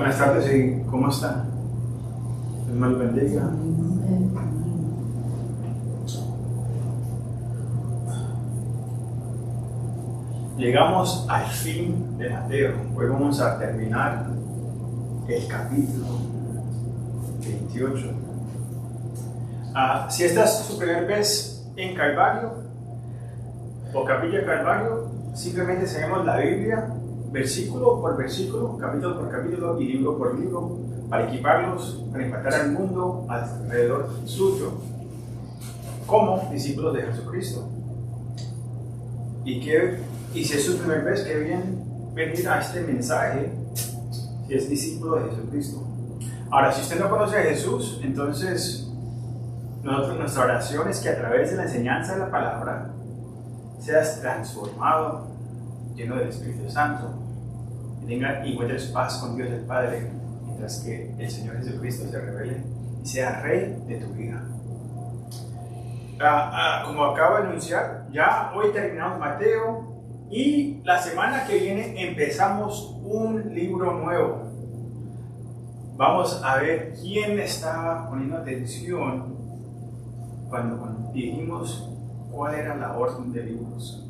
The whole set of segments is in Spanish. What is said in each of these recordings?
Buenas tardes y ¿cómo están? Dios me los bendiga. Llegamos al fin de Mateo. Hoy vamos a terminar el capítulo 28. Si esta es su primera vez en Calvario o Capilla Calvario, simplemente seguimos la Biblia versículo por versículo, capítulo por capítulo y libro por libro, para equiparlos, para impactar al mundo alrededor suyo, como discípulos de Jesucristo. Y si es su primera vez, que bien venir a este mensaje, si es discípulo de Jesucristo. Ahora, si usted no conoce a Jesús, entonces nuestra oración es que a través de la enseñanza de la palabra seas transformado, lleno del Espíritu Santo, y encuentres paz con Dios el Padre, mientras que el Señor Jesucristo se revele y sea Rey de tu vida. Como acabo de anunciar, ya hoy terminamos Mateo y la semana que viene empezamos un libro nuevo. Vamos a ver quién está poniendo atención cuando dijimos cuál era la orden de libros.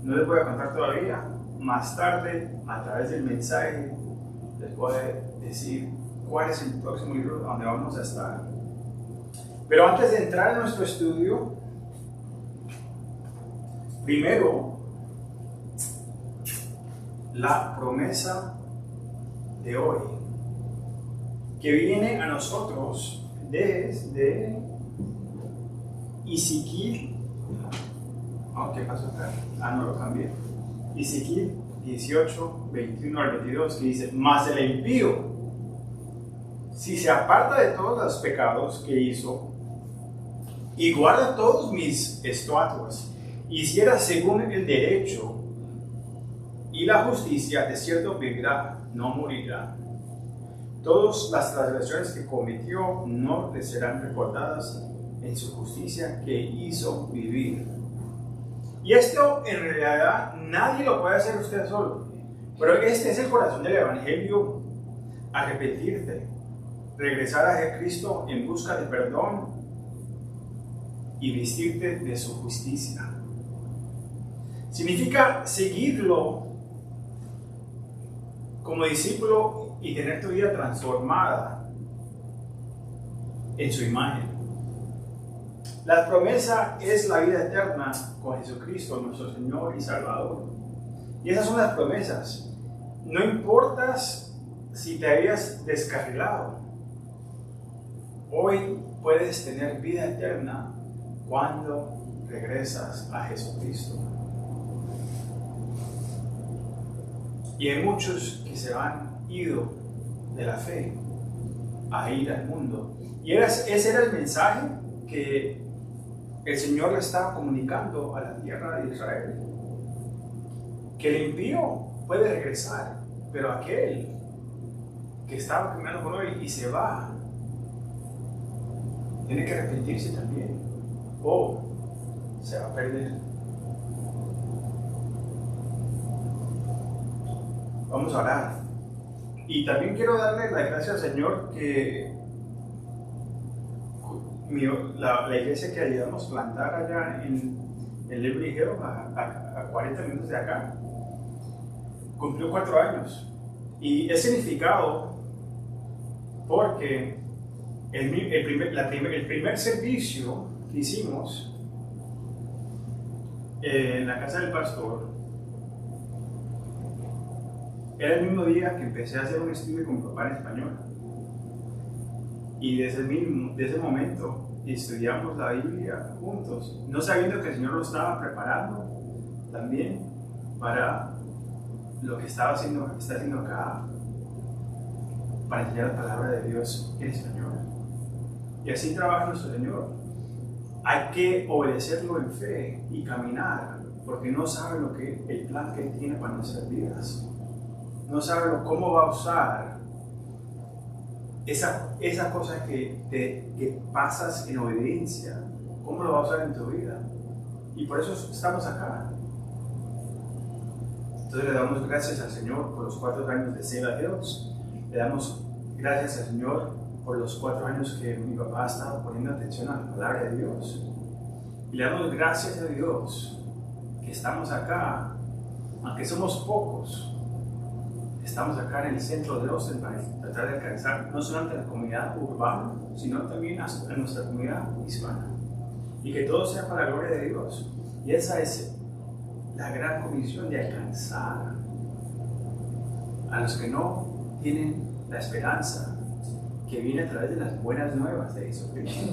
No les voy a contar todavía. Más tarde, a través del mensaje, les voy a decir cuál es el próximo libro donde vamos a estar. Pero antes de entrar en nuestro estudio, primero, la promesa de hoy, que viene a nosotros desde Ezequiel. ¿Qué pasó acá? No lo cambié. Ezequiel 18, 21 al 22, que dice: mas el impío, si se aparta de todos los pecados que hizo y guarda todos mis estatutos, hiciera según el derecho y la justicia, de cierto vivirá, no morirá. Todas las transgresiones que cometió no le serán recordadas en su justicia que hizo vivir. Y esto en realidad nadie lo puede hacer usted solo. Pero este es el corazón del Evangelio: arrepentirte, regresar a Cristo en busca de perdón y vestirte de su justicia. Significa seguirlo como discípulo y tener tu vida transformada en su imagen. La promesa es la vida eterna con Jesucristo, nuestro Señor y Salvador. Y esas son las promesas. No importa si te habías descarrilado, hoy puedes tener vida eterna cuando regresas a Jesucristo. Y hay muchos que se han ido de la fe a ir al mundo. Y ese era el mensaje que el Señor le estaba comunicando a la tierra de Israel: que el impío puede regresar, pero aquel que estaba caminando con él y se va, tiene que arrepentirse también, o se va a perder. Vamos a orar. Y también quiero darle las gracias al Señor que la iglesia que ayudamos a plantar allá en Liberty Hill, a 40 minutos de acá, cumplió 4 años. Y es significado porque el primer servicio que hicimos en la casa del pastor era el mismo día que empecé a hacer un estudio con mi papá en español. Y desde ese momento estudiamos la Biblia juntos, no sabiendo que el Señor lo estaba preparando también para lo que está haciendo acá, para enseñar la palabra de Dios en español. Y así trabaja nuestro Señor. Hay que obedecerlo en fe y caminar, porque no sabe el plan que Él tiene para nuestras vidas. No sabe cómo va a usar esa cosa que pasas en obediencia, cómo lo va a usar en tu vida. Y por eso estamos acá. Entonces le damos gracias al Señor por los 4 años de Cedar Hills Le damos gracias al Señor por los 4 años que mi papá ha estado poniendo atención a la palabra de Dios. Y le damos gracias a Dios que estamos acá, aunque somos pocos, estamos acá en el centro de Austin para tratar de alcanzar no solamente a la comunidad urbana, sino también a nuestra comunidad hispana. Y que todo sea para la gloria de Dios. Y esa es la gran comisión de alcanzar a los que no tienen la esperanza que viene a través de las buenas nuevas de Jesucristo.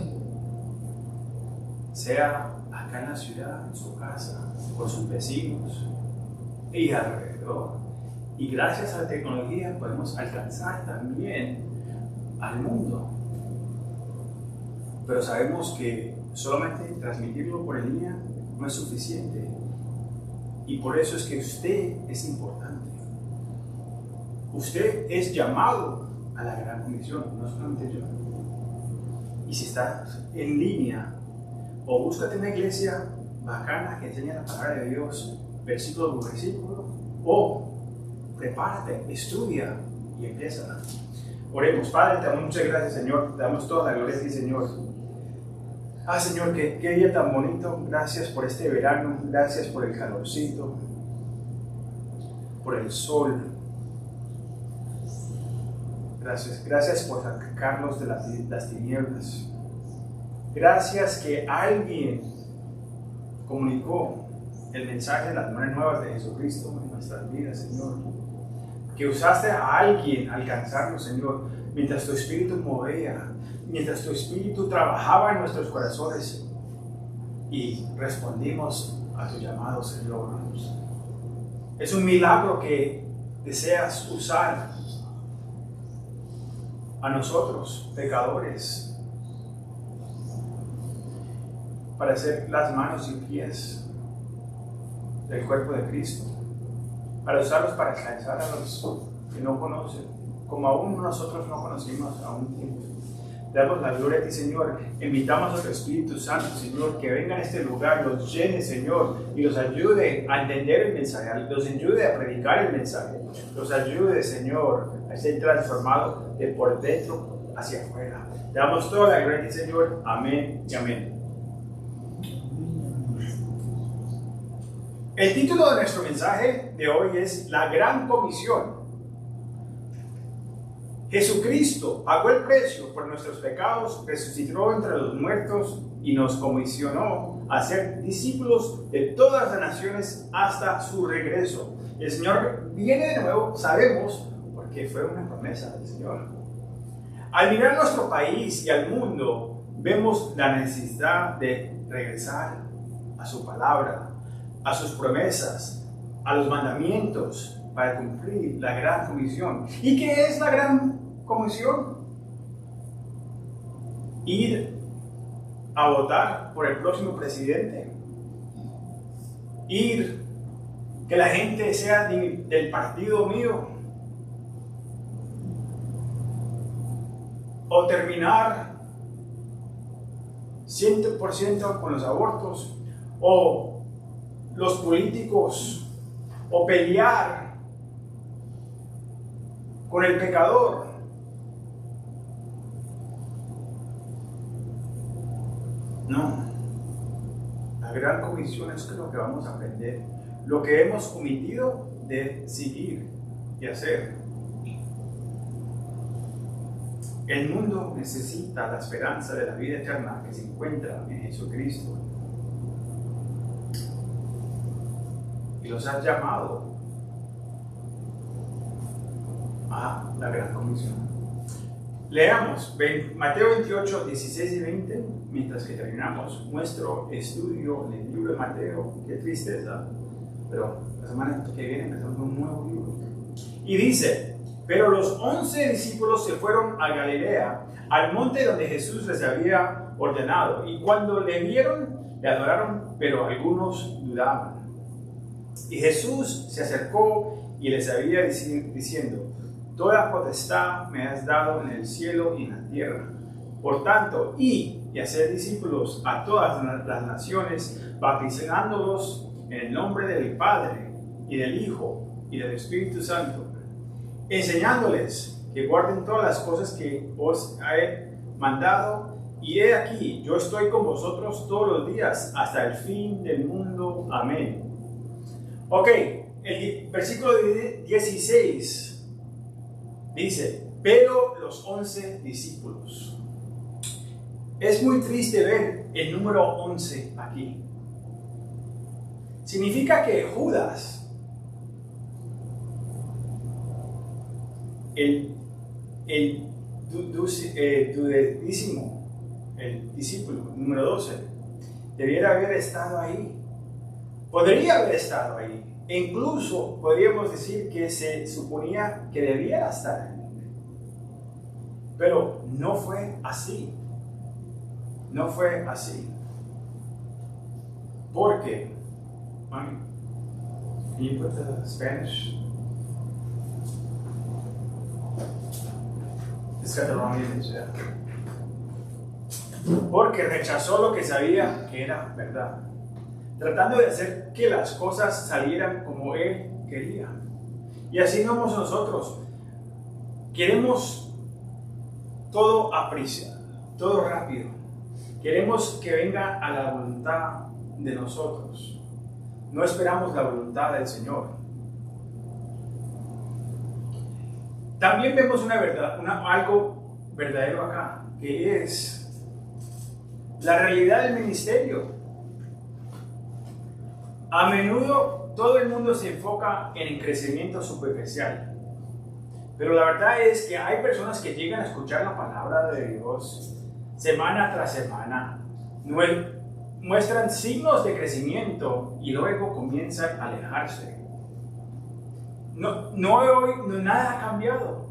Sea acá en la ciudad, en su casa, con sus vecinos y alrededor. Y gracias a la tecnología podemos alcanzar también al mundo. Pero sabemos que solamente transmitirlo por línea no es suficiente. Y por eso es que usted es importante. Usted es llamado a la gran comisión, no solamente yo. Y si estás en línea, o búscate una iglesia bacana que enseña la palabra de Dios, versículo por versículo, o prepárate, estudia y empieza. Oremos. Padre, te damos muchas gracias, Señor. Te damos toda la gloria a ti, Señor. Señor, qué día tan bonito. Gracias por este verano. Gracias por el calorcito, por el sol. Gracias por sacarnos de las tinieblas. Gracias que alguien comunicó el mensaje de las buenas nuevas de Jesucristo en nuestras vidas, Señor. Que usaste a alguien a alcanzarnos, Señor, mientras tu Espíritu movía, mientras tu Espíritu trabajaba en nuestros corazones y respondimos a tu llamado, Señor. Es un milagro que deseas usar a nosotros, pecadores, para ser las manos y pies del cuerpo de Cristo, para usarlos para alcanzar a los que no conocen, como aún nosotros no conocimos a un tiempo. Damos la gloria a ti, Señor. Invitamos a tu Espíritu Santo, Señor, que venga a este lugar, los llene, Señor, y los ayude a entender el mensaje, los ayude a predicar el mensaje, los ayude, Señor, a ser transformado de por dentro hacia afuera. Te damos toda la gloria a ti, Señor. Amén y amén. El título de nuestro mensaje de hoy es La Gran Comisión. Jesucristo pagó el precio por nuestros pecados, resucitó entre los muertos y nos comisionó a ser discípulos de todas las naciones hasta su regreso. El Señor viene de nuevo, sabemos, porque fue una promesa del Señor. Al mirar nuestro país y al mundo, vemos la necesidad de regresar a su palabra, a sus promesas, a los mandamientos, para cumplir la gran comisión. ¿Y qué es la gran comisión? Ir a votar por el próximo presidente. Ir, que la gente sea del partido mío. O terminar 100% con los abortos. O los políticos, o pelear con el pecador. No, la gran comisión es lo que vamos a aprender, lo que hemos omitido de seguir y hacer. El mundo necesita la esperanza de la vida eterna que se encuentra en Jesucristo. Y los has llamado a la gran comisión. Leamos Mateo 28, 16 y 20, mientras que terminamos nuestro estudio del libro de Mateo. Qué tristeza, pero la semana que viene empezamos un nuevo libro. Y dice: pero los 11 discípulos se fueron a Galilea, al monte donde Jesús les había ordenado, y cuando le vieron, le adoraron, pero algunos dudaban. Y Jesús se acercó y les había diciendo: toda potestad me has dado en el cielo y en la tierra. Por tanto, id y haced discípulos a todas las naciones, bautizándolos en el nombre del Padre, y del Hijo, y del Espíritu Santo, enseñándoles que guarden todas las cosas que os he mandado, y he aquí, yo estoy con vosotros todos los días hasta el fin del mundo. Amén. Ok, el versículo 16 dice, pero los 11 discípulos. Es muy triste ver el número 11 aquí. Significa que Judas, el duodécimo, el discípulo número 12, debiera haber estado ahí. Podría haber estado ahí. E incluso podríamos decir que se suponía que debía estar ahí. Pero no fue así. No fue así. Porque, can you put the Spanish? It's got the wrong image, yeah. Porque rechazó lo que sabía que era verdad, tratando de hacer que las cosas salieran como él quería. Y así no somos nosotros. Queremos todo a prisa, todo rápido. Queremos que venga a la voluntad de nosotros. No esperamos la voluntad del Señor. También vemos algo verdadero acá, que es la realidad del ministerio. A menudo todo el mundo se enfoca en el crecimiento superficial, pero la verdad es que hay personas que llegan a escuchar la palabra de Dios semana tras semana, muestran signos de crecimiento y luego comienzan a alejarse. Nada ha cambiado.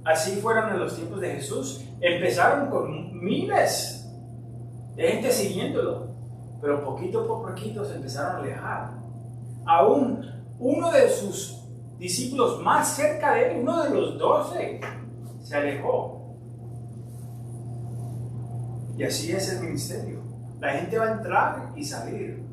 Así fueron en los tiempos de Jesús. Empezaron con miles de gente siguiéndolo, pero poquito por poquito se empezaron a alejar. Aún uno de sus discípulos más cerca de él, uno de los 12, se alejó. Y así es el ministerio. La gente va a entrar y salir.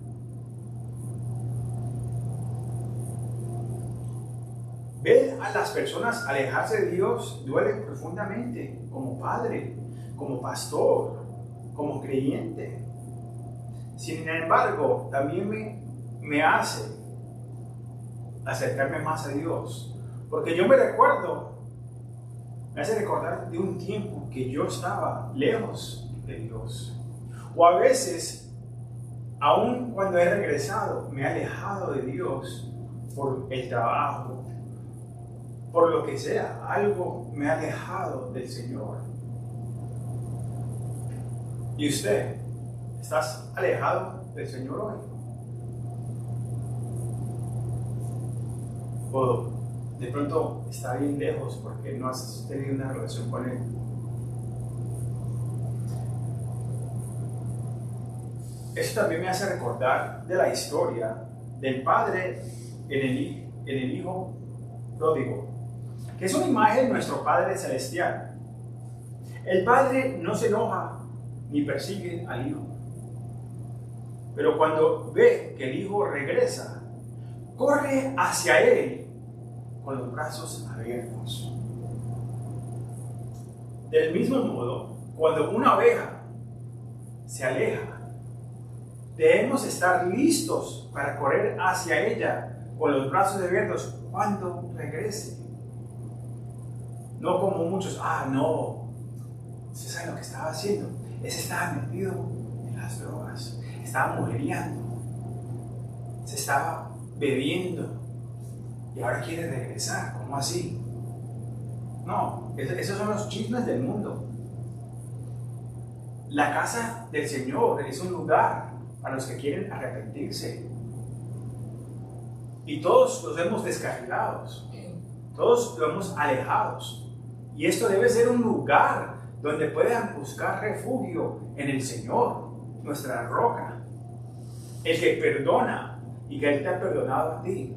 Ver a las personas alejarse de Dios duele profundamente, como padre, como pastor, como creyente. Sin embargo, también me hace acercarme más a Dios, porque yo me hace recordar de un tiempo que yo estaba lejos de Dios, o a veces, aun cuando he regresado, me he alejado de Dios por el trabajo, por lo que sea, algo me ha alejado del Señor. ¿Y usted? ¿Estás alejado del Señor hoy? O de pronto está bien lejos porque no has tenido una relación con Él. Esto también me hace recordar de la historia del padre en el hijo pródigo, que es una imagen de nuestro Padre Celestial. El padre no se enoja ni persigue al hijo, pero cuando ve que el hijo regresa, corre hacia él con los brazos abiertos. Del mismo modo, cuando una oveja se aleja, debemos estar listos para correr hacia ella con los brazos abiertos cuando regrese. No como muchos, no, usted sabe lo que estaba haciendo. Ese estaba metido en las drogas, estaba mujeriando, se estaba bebiendo y ahora quiere regresar. ¿Cómo así? No, esos son los chismes del mundo. La casa del Señor es un lugar para los que quieren arrepentirse. Y todos los vemos descarrilados, todos los vemos alejados. Y esto debe ser un lugar donde puedan buscar refugio en el Señor, nuestra roca, el que perdona y que Él te ha perdonado a ti.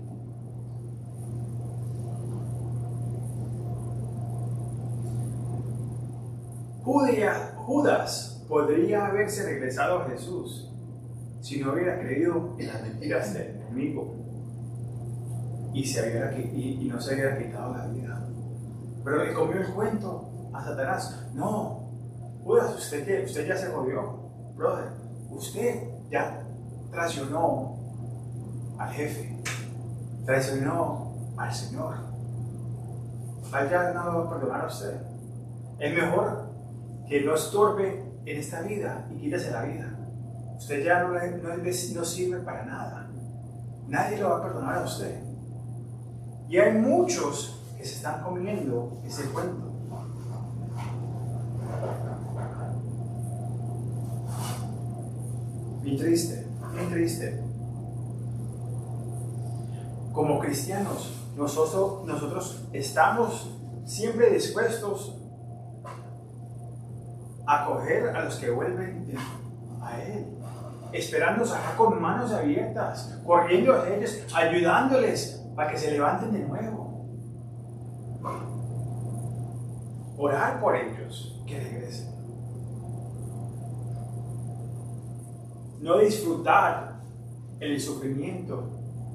Judas podría haberse regresado a Jesús si no hubiera creído en las mentiras del enemigo y no se hubiera quitado la vida. Pero le comió el cuento a Satanás. No, Judas, ¿usted qué? Usted ya se jodió, brother. Usted ya traicionó al jefe, traicionó al Señor. Él ya no lo va a perdonar a usted. Es mejor que no estorbe en esta vida y quítese la vida. Usted ya no sirve para nada. Nadie lo va a perdonar a usted. Y hay muchos que se están comiendo ese cuento. Bien triste, bien triste. Como cristianos, nosotros estamos siempre dispuestos a acoger a los que vuelven a Él, esperándonos acá con manos abiertas, corriendo a ellos, ayudándoles para que se levanten de nuevo. Orar por ellos, que regresen. No disfrutar el sufrimiento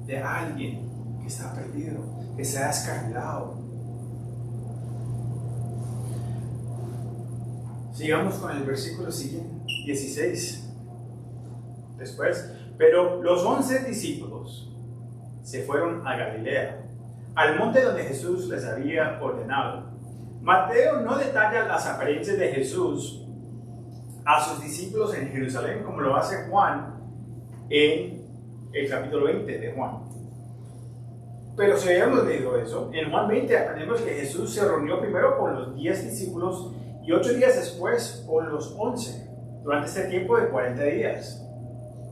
de alguien que está perdido, que se ha descarrilado. Sigamos con el versículo siguiente, 16. Después, pero los 11 discípulos se fueron a Galilea, al monte donde Jesús les había ordenado. Mateo no detalla las apariencias de Jesús a sus discípulos en Jerusalén como lo hace Juan en el capítulo 20 de Juan. Pero si habíamos leído eso, en Juan 20 aprendemos que Jesús se reunió primero con los 10 discípulos y 8 días después con los 11, durante este tiempo de 40 días,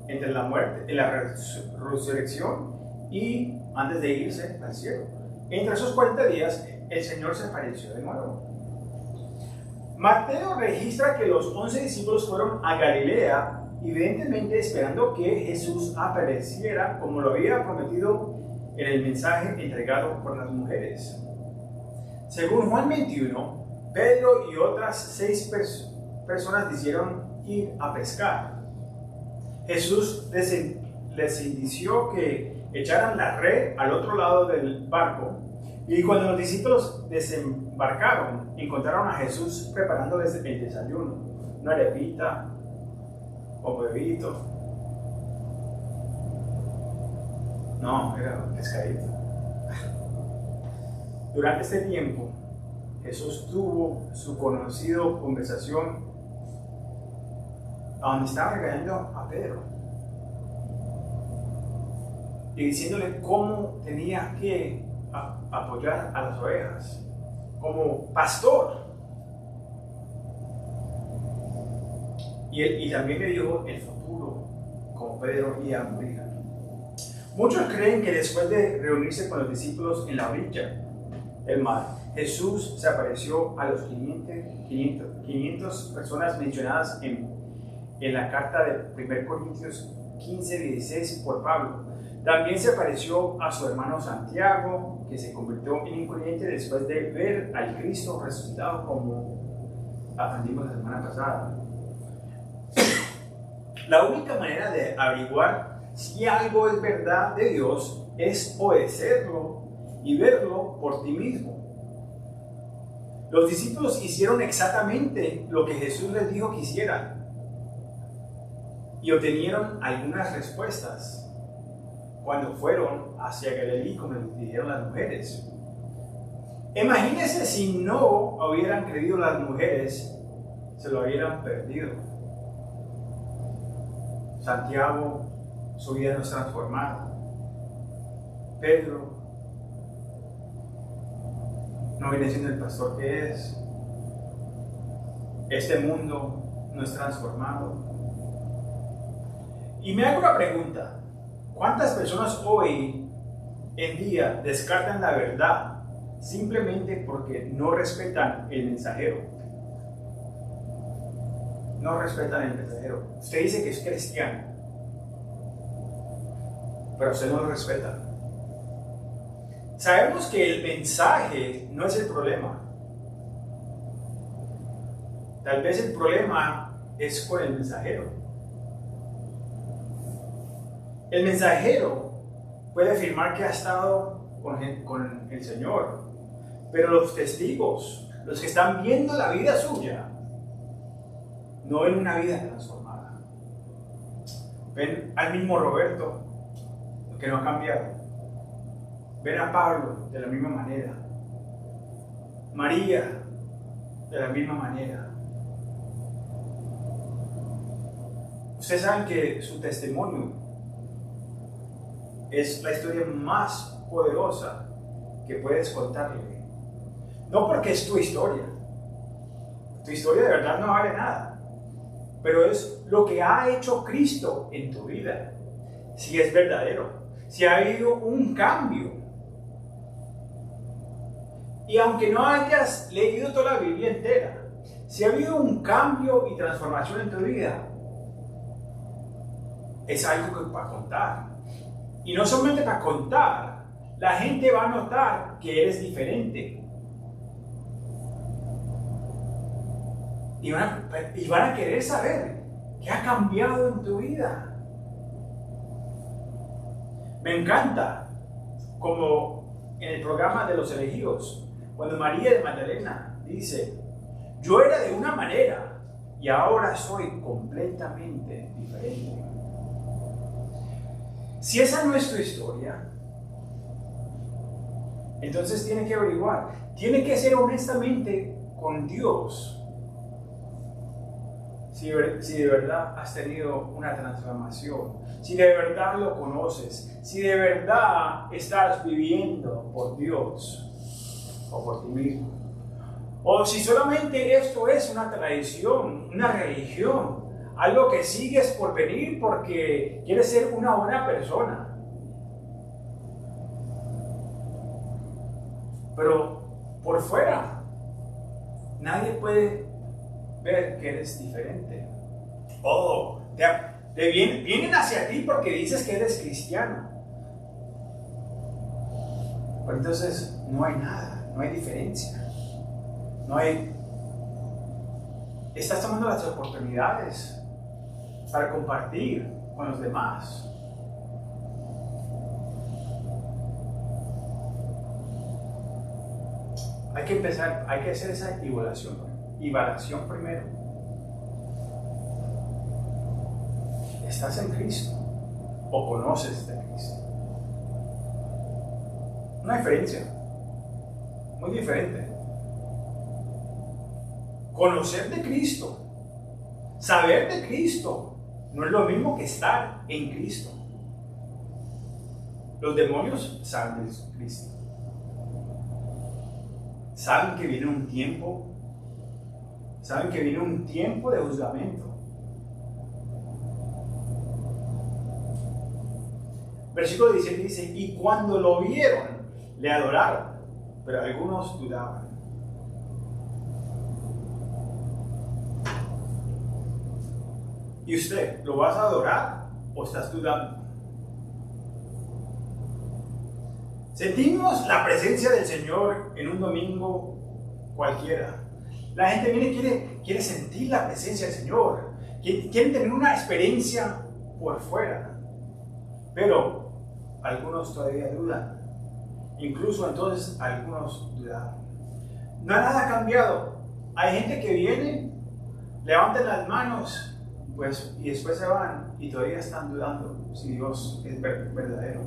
entre la muerte y la resurrección y antes de irse al cielo. Entre esos 40 días, el Señor se apareció de nuevo. Mateo registra que los 11 discípulos fueron a Galilea, evidentemente esperando que Jesús apareciera como lo había prometido en el mensaje entregado por las mujeres. Según Juan 21, Pedro y otras 6 personas decidieron ir a pescar. Jesús les indicó que echaran la red al otro lado del barco, y cuando los discípulos desembarcaron, encontraron a Jesús preparándoles el desayuno, una arepita o huevito. No, era un pescadito. Durante este tiempo, Jesús tuvo su conocida conversación donde estaba regañando a Pedro y diciéndole cómo tenía que apoyar a las ovejas como pastor. Y también le dijo el futuro, como Pedro iba a morir. Muchos creen que después de reunirse con los discípulos en la orilla del mar, Jesús se apareció a los 500 personas mencionadas en la carta de 1 Corintios 15:16 por Pablo. También se apareció a su hermano Santiago, que se convirtió en un creyente después de ver al Cristo resucitado, como aprendimos la semana pasada. La única manera de averiguar si algo es verdad de Dios es obedecerlo y verlo por ti mismo. Los discípulos hicieron exactamente lo que Jesús les dijo que hicieran y obtenieron algunas respuestas cuando fueron hacia Galilea, como les dijeron las mujeres. Imagínense si no hubieran creído las mujeres, se lo hubieran perdido. Santiago, su vida no es transformada. Pedro no viene siendo el pastor que es. Este mundo no es transformado. Y me hago una pregunta: ¿cuántas personas hoy en día descartan la verdad simplemente porque no respetan el mensajero? No respetan el mensajero. Usted dice que es cristiano, pero usted no lo respeta. Sabemos que el mensaje no es el problema. Tal vez el problema es con el mensajero. El mensajero puede afirmar que ha estado con el Señor, Pero los testigos, los que están viendo la vida suya, no ven una vida transformada. Ven al mismo Roberto, que no ha cambiado. Ven a Pablo de la misma manera. María de la misma manera. Ustedes saben que su testimonio es la historia más poderosa que puedes contarle. No porque es tu historia. Tu historia de verdad no vale nada. Pero es lo que ha hecho Cristo en tu vida. Si es verdadero. Si ha habido un cambio. Y aunque no hayas leído toda la Biblia entera, si ha habido un cambio y transformación en tu vida, es algo que para contar. Y no solamente para contar, la gente va a notar que eres diferente. Y van a querer saber qué ha cambiado en tu vida. Me encanta, como en el programa de los elegidos, cuando María de Magdalena dice, yo era de una manera y ahora soy completamente diferente. Si esa no es tu historia, entonces tiene que averiguar, tiene que ser honestamente con Dios. Si de verdad has tenido una transformación, si de verdad lo conoces, si de verdad estás viviendo por Dios o por ti mismo, o si solamente esto es una tradición, una religión, algo que sigues por venir porque quieres ser una buena persona. Pero por fuera, nadie puede ver que eres diferente. Vienen hacia ti porque dices que eres cristiano. Pero entonces no hay nada, no hay diferencia. Estás tomando las oportunidades para compartir con los demás. Hay que hacer esa evaluación primero. ¿Estás en Cristo o conoces de Cristo? Una diferencia, muy diferente. Conocer de Cristo, saber de Cristo, no es lo mismo que estar en Cristo. Los demonios saben de Cristo. Saben que viene un tiempo. Saben que viene un tiempo de juzgamento. Versículo 17 dice, y cuando lo vieron, le adoraron, pero algunos dudaban. ¿Y usted, lo vas a adorar o estás dudando? Sentimos la presencia del Señor en un domingo cualquiera. La gente viene y quiere sentir la presencia del Señor. Quiere tener una experiencia por fuera. Pero algunos todavía dudan. Incluso entonces algunos dudan. No nada ha cambiado. Hay gente que viene, levantan las manos, y después se van y todavía están dudando si Dios es verdadero.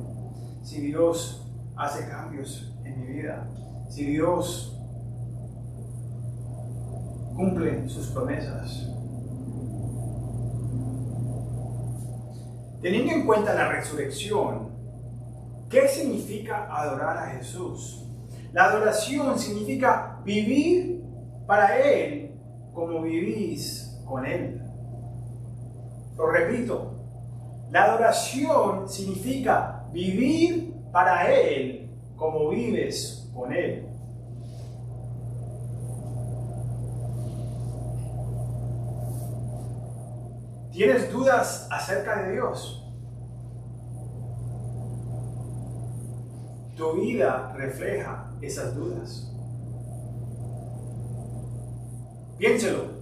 Si Dios hace cambios en mi vida. Si Dios cumple sus promesas. Teniendo en cuenta la resurrección, ¿qué significa adorar a Jesús? La adoración significa vivir para Él como vivís con Él. Lo repito, la adoración significa vivir para Él como vives con Él. ¿Tienes dudas acerca de Dios? Tu vida refleja esas dudas. Piénselo.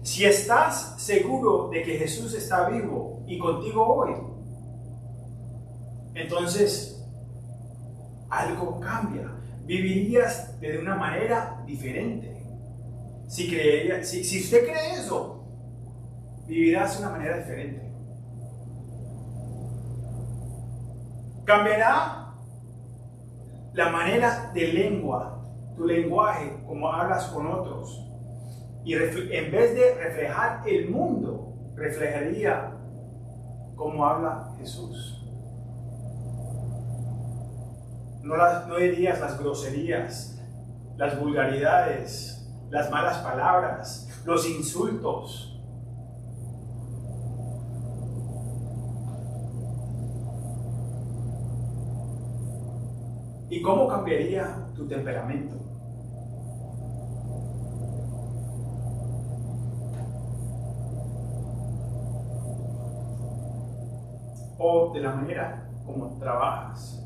Si estás seguro de que Jesús está vivo y contigo hoy, entonces algo cambia. vivirías de una manera diferente. Si usted cree eso, vivirás de una manera diferente. Cambiará la manera de lengua, tu lenguaje, como hablas con otros. Y en vez de reflejar el mundo, reflejaría cómo habla Jesús. No dirías las groserías, las vulgaridades, las malas palabras, los insultos. ¿Y cómo cambiaría tu temperamento? O de la manera como trabajas.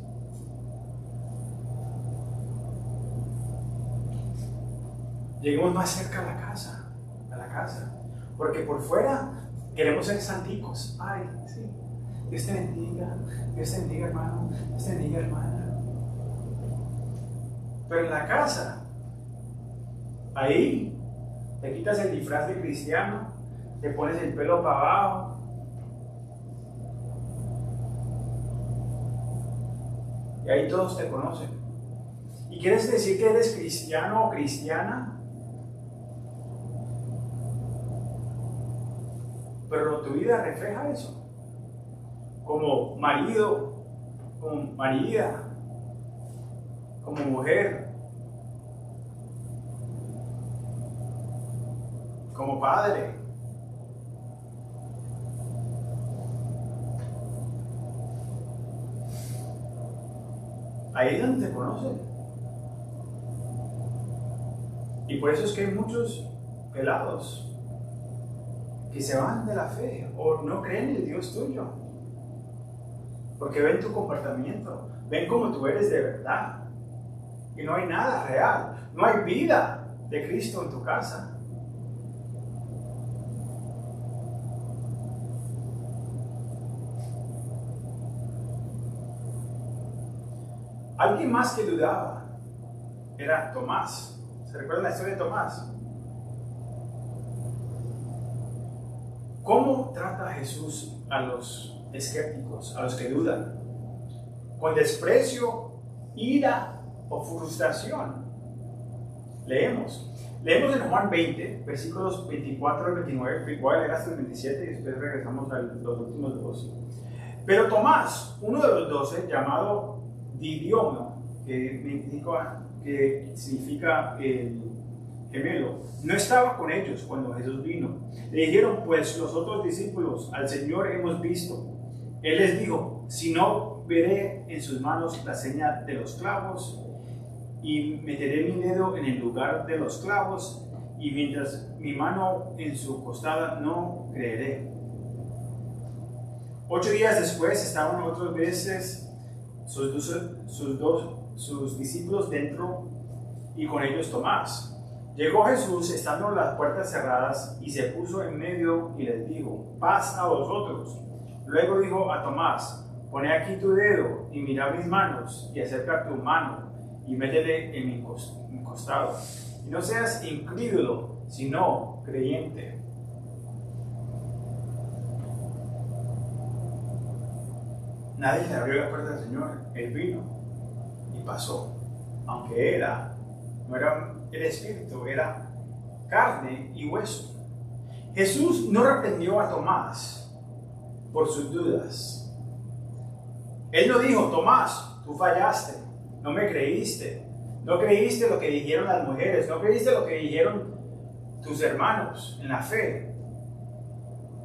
Lleguemos más cerca a la casa, porque por fuera queremos ser santicos. Ay, sí, Dios te bendiga hermano, Dios te bendiga hermana. Pero en la casa, ahí te quitas el disfraz de cristiano, te pones el pelo para abajo, y ahí todos te conocen. ¿Y quieres decir que eres cristiano o cristiana? Pero tu vida refleja eso. Como marido, como marida, como mujer, como padre. Ahí es donde te conocen. Y por eso es que hay muchos pelados que se van de la fe o no creen en el Dios tuyo. Porque ven tu comportamiento, ven cómo tú eres de verdad. Y no hay nada real, no hay vida de Cristo en tu casa. Alguien más que dudaba era Tomás. ¿Se recuerdan la historia de Tomás? ¿Cómo trata Jesús a los escépticos, a los que dudan? ¿Con desprecio, ira o frustración? Leemos en Juan 20, versículos 24 al 29, voy a leer hasta el 27 y después regresamos a los últimos dos. Pero Tomás, uno de los 12, llamado Didiomo, que significa el gemelo, no estaba con ellos cuando Jesús vino. Le dijeron pues los otros discípulos: al Señor hemos visto. Él les dijo: si no veré en sus manos la señal de los clavos, y meteré mi dedo en el lugar de los clavos, y mientras mi mano en su costada, no creeré. 8 días después estaban otras veces sus discípulos dentro, y con ellos Tomás. Llegó Jesús estando las puertas cerradas y se puso en medio y les dijo: paz a vosotros. Luego dijo a Tomás: pone aquí tu dedo y mira mis manos, y acerca tu mano y métele en mi costado. Y no seas incrédulo, sino creyente. Nadie le abrió la puerta al Señor. Él vino y pasó. Aunque no era el espíritu, era carne y hueso. Jesús no reprendió a Tomás por sus dudas. Él no dijo: Tomás, tú fallaste, no me creíste, no creíste lo que dijeron las mujeres, no creíste lo que dijeron tus hermanos en la fe.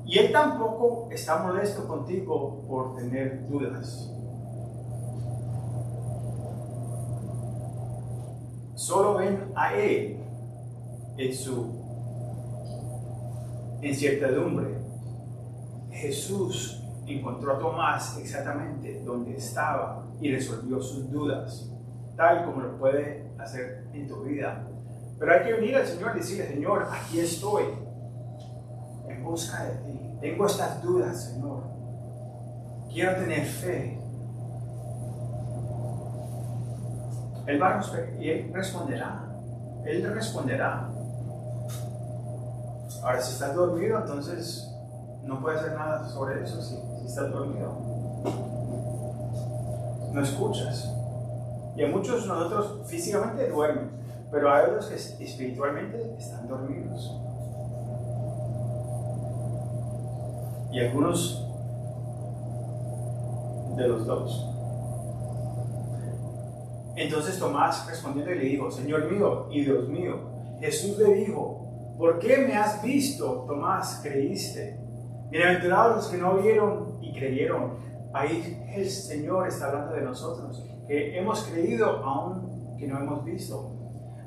Y Él tampoco está molesto contigo por tener dudas. Solo ven a Él en su incertidumbre. Jesús encontró a Tomás exactamente donde estaba y resolvió sus dudas, tal como lo puede hacer en tu vida. Pero hay que venir al Señor y decirle: Señor, aquí estoy en busca de ti. Tengo estas dudas, Señor. Quiero tener fe. Él responderá. Él responderá. Ahora, si estás dormido, entonces no puedes hacer nada sobre eso. Si estás dormido, no escuchas. Y a muchos de nosotros físicamente duermen, pero hay otros que espiritualmente están dormidos. Y algunos de los dos. Entonces Tomás respondiendo le dijo: Señor mío y Dios mío. Jesús le dijo: ¿por qué me has visto, Tomás, creíste? Bienaventurados los que no vieron y creyeron. Ahí el Señor está hablando de nosotros, que hemos creído aún que no hemos visto.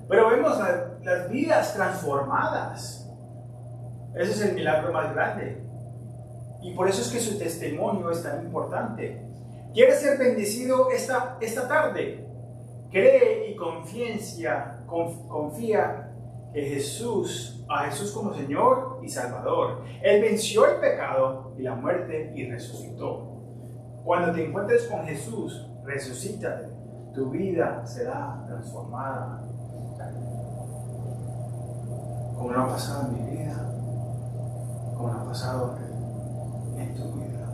Pero vemos las vidas transformadas. Ese es el milagro más grande. Y por eso es que su testimonio es tan importante. ¿Quieres ser bendecido esta tarde? Cree y confía a Jesús como Señor y Salvador. Él venció el pecado y la muerte y resucitó. Cuando te encuentres con Jesús, resucítate. Tu vida será transformada. Como no ha pasado en mi vida, como no ha pasado en tu vida.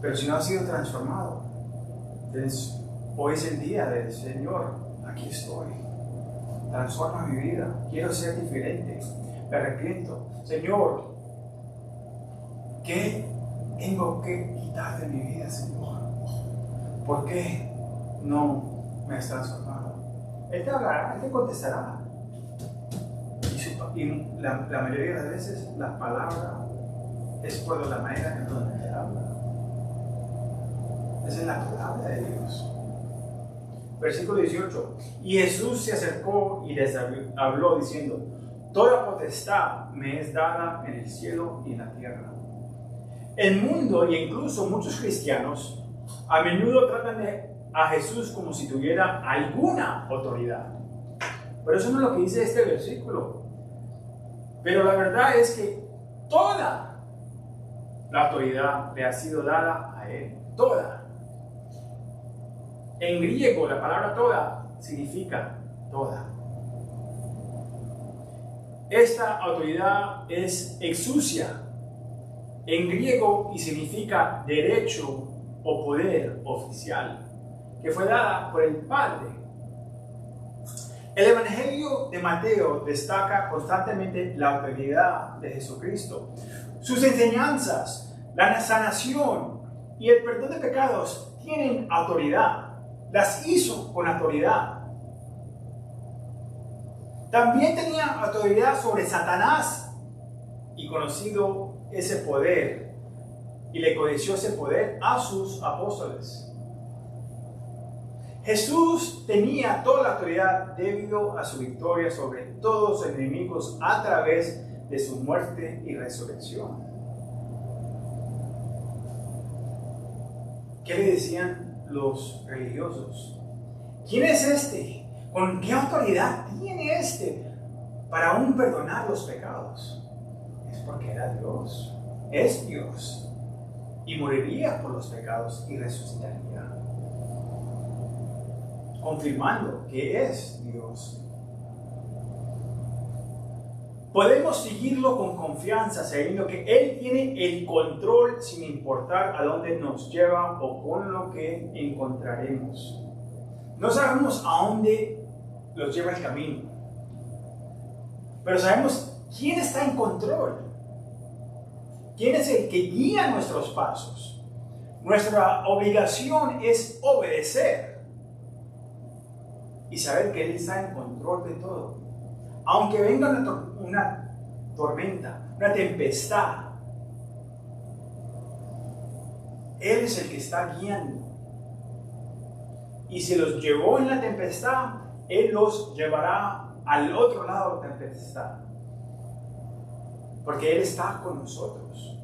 Pero si no has sido transformado, entonces hoy es el día del Señor. Aquí estoy. Transforma mi vida. Quiero ser diferente. Me arrepiento. Señor, ¿qué tengo que quitar de mi vida, Señor? ¿Por qué no me has transformado? Él te hablará, Él te contestará. Y la mayoría de las veces la palabra es por la manera en donde te habla. Esa es la palabra de Dios. Versículo 18. Y Jesús se acercó y les habló diciendo: toda potestad me es dada en el cielo y en la tierra. El mundo e incluso muchos cristianos a menudo tratan a Jesús como si tuviera alguna autoridad. Pero eso no es lo que dice este versículo. Pero la verdad es que toda la autoridad le ha sido dada a Él. Toda. En griego la palabra toda significa toda. Esta autoridad es exousia en griego y significa derecho o poder oficial, que fue dada por el Padre. El Evangelio de Mateo destaca constantemente la autoridad de Jesucristo. Sus enseñanzas, la sanación y el perdón de pecados tienen autoridad. Las hizo con autoridad. También tenía autoridad sobre Satanás y conocido ese poder y le codició ese poder a sus apóstoles. Jesús tenía toda la autoridad debido a su victoria sobre todos sus enemigos a través de su muerte y resurrección. ¿Qué le decían los religiosos? ¿Quién es este? ¿Con qué autoridad tiene este para aún perdonar los pecados? Es porque era Dios, es Dios, y moriría por los pecados y resucitaría, confirmando que es Dios. Podemos seguirlo con confianza, sabiendo que Él tiene el control sin importar a dónde nos lleva o con lo que encontraremos. No sabemos a dónde nos lleva el camino, pero sabemos quién está en control, quién es el que guía nuestros pasos. Nuestra obligación es obedecer y saber que Él está en control de todo. Aunque venga una tormenta, una tempestad, Él es el que está guiando. Y si los llevó en la tempestad, Él los llevará al otro lado de la tempestad. Porque Él está con nosotros.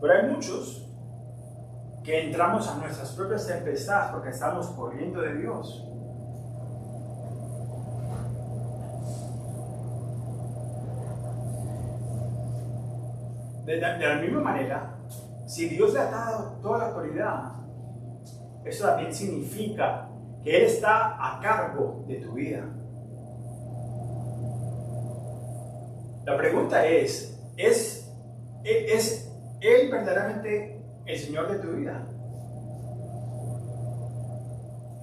Pero hay muchos que entramos a nuestras propias tempestades porque estamos corriendo de Dios. De la misma manera, si Dios le ha dado toda la autoridad, eso también significa que Él está a cargo de tu vida. La pregunta es Él verdaderamente el Señor de tu vida?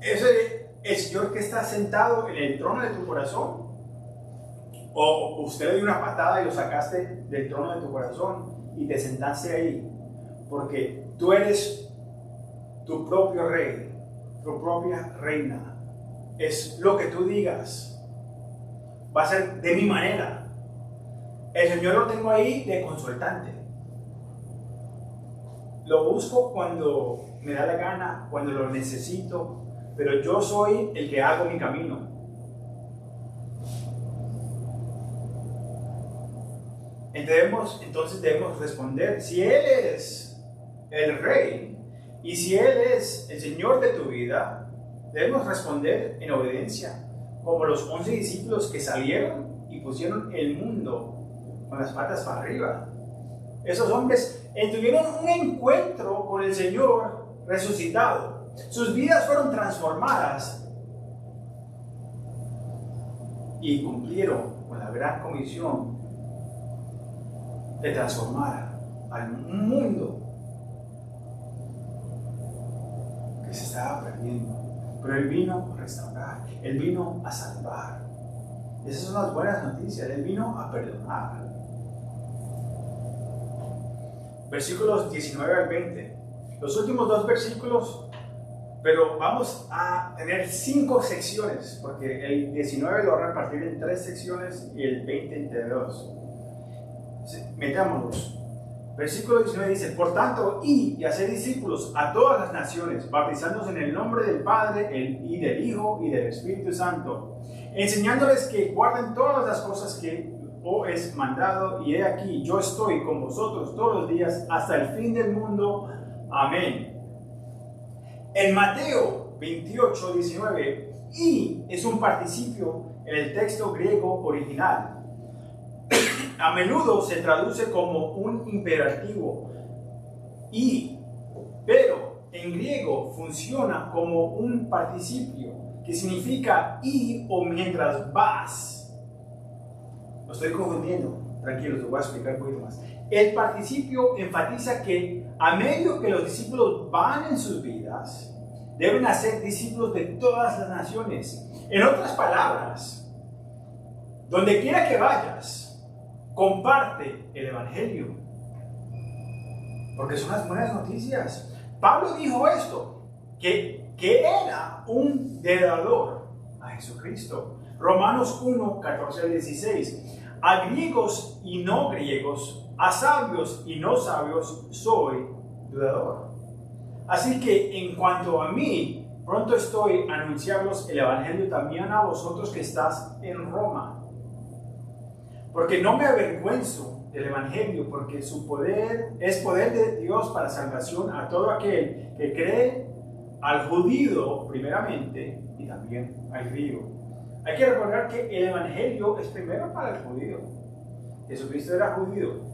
¿Es el Señor que está sentado en el trono de tu corazón? ¿O usted le dio una patada y lo sacaste del trono de tu corazón y te sentaste ahí? Porque tú eres tu propio rey, tu propia reina. Es lo que tú digas. Va a ser de mi manera. El Señor lo tengo ahí de consultante. Lo busco cuando me da la gana, cuando lo necesito, pero yo soy el que hago mi camino. Entonces debemos responder, si Él es el Rey y si Él es el Señor de tu vida, debemos responder en obediencia, como los 11 discípulos que salieron y pusieron el mundo con las patas para arriba. Esos hombres tuvieron un encuentro con el Señor resucitado. Sus vidas fueron transformadas y cumplieron con la gran comisión de transformar al mundo que se estaba perdiendo. Pero Él vino a restaurar, Él vino a salvar. Esas son las buenas noticias. Él vino a perdonar. Versículos 19 al 20. Los últimos 2 versículos, pero vamos a tener 5 secciones, porque el 19 lo va a repartir en 3 secciones y el 20 entre 2. Metámonos. Versículo 19 dice: por tanto, y hacer discípulos a todas las naciones, bautizándolos en el nombre del Padre y del Hijo y del Espíritu Santo, enseñándoles que guarden todas las cosas que os he mandado, y he aquí, yo estoy con vosotros todos los días hasta el fin del mundo. Amén. En Mateo 28, 19, y es un participio en el texto griego original. A menudo se traduce como un imperativo, pero en griego funciona como un participio que significa y o mientras vas. Lo estoy confundiendo, tranquilos, lo voy a explicar un poquito más. El participio enfatiza que a medida que los discípulos van en sus vidas, deben hacer discípulos de todas las naciones. En otras palabras, donde quiera que vayas, comparte el Evangelio, porque son las buenas noticias. Pablo dijo esto, que era un deudor a Jesucristo. Romanos 1, 14 al 16. A griegos y no griegos, a sabios y no sabios, soy deudor. Así que en cuanto a mí, pronto estoy a anunciaros el Evangelio también a vosotros que estás en Roma. Porque no me avergüenzo del Evangelio, porque su poder es poder de Dios para salvación a todo aquel que cree, al judío primeramente y también al griego. Hay que recordar que el Evangelio es primero para el judío. Jesucristo era judío.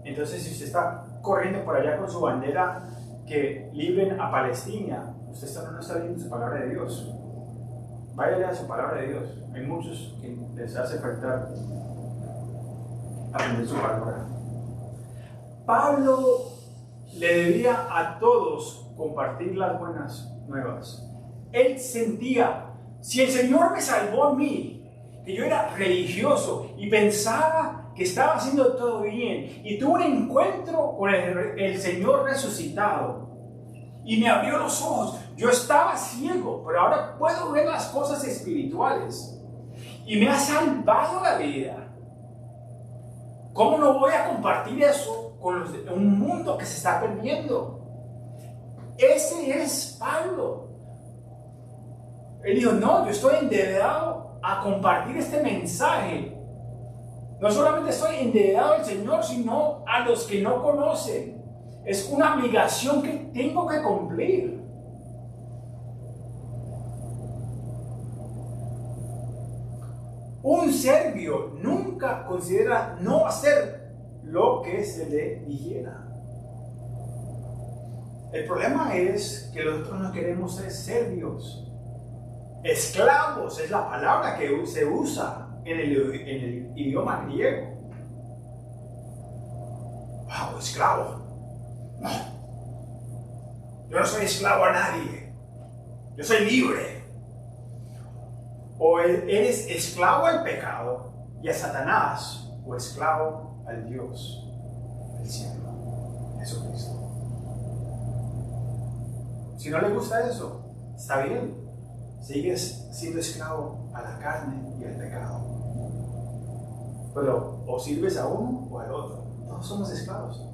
Entonces, si usted está corriendo por allá con su bandera que libren a Palestina, usted no está leyendo su palabra de Dios. Váyale a su palabra de Dios. Hay muchos que les hace falta aprender su palabra. Pablo le debía a todos compartir las buenas nuevas. Él sentía, si el Señor me salvó a mí, que yo era religioso y pensaba que estaba haciendo todo bien, y tuve un encuentro con el Señor resucitado y me abrió los ojos, yo estaba ciego, pero ahora puedo ver las cosas espirituales y me ha salvado la vida. ¿Cómo no voy a compartir eso con un mundo que se está perdiendo? Ese es Pablo. Él dijo, no, yo estoy endeudado a compartir este mensaje. No solamente estoy endeudado al Señor, sino a los que no conocen. Es una obligación que tengo que cumplir. Un serbio nunca considera no hacer lo que se le dijera. El problema es que nosotros no queremos ser serbios. Esclavos es la palabra que se usa en el idioma griego. ¡Wow, esclavo! No. Yo no soy esclavo a nadie. Yo soy libre. O eres esclavo al pecado y a Satanás, o esclavo al Dios del cielo, Jesucristo. Si no le gusta eso, está bien. Sigues siendo esclavo a la carne y al pecado. Pero o sirves a uno o al otro. Todos somos esclavos.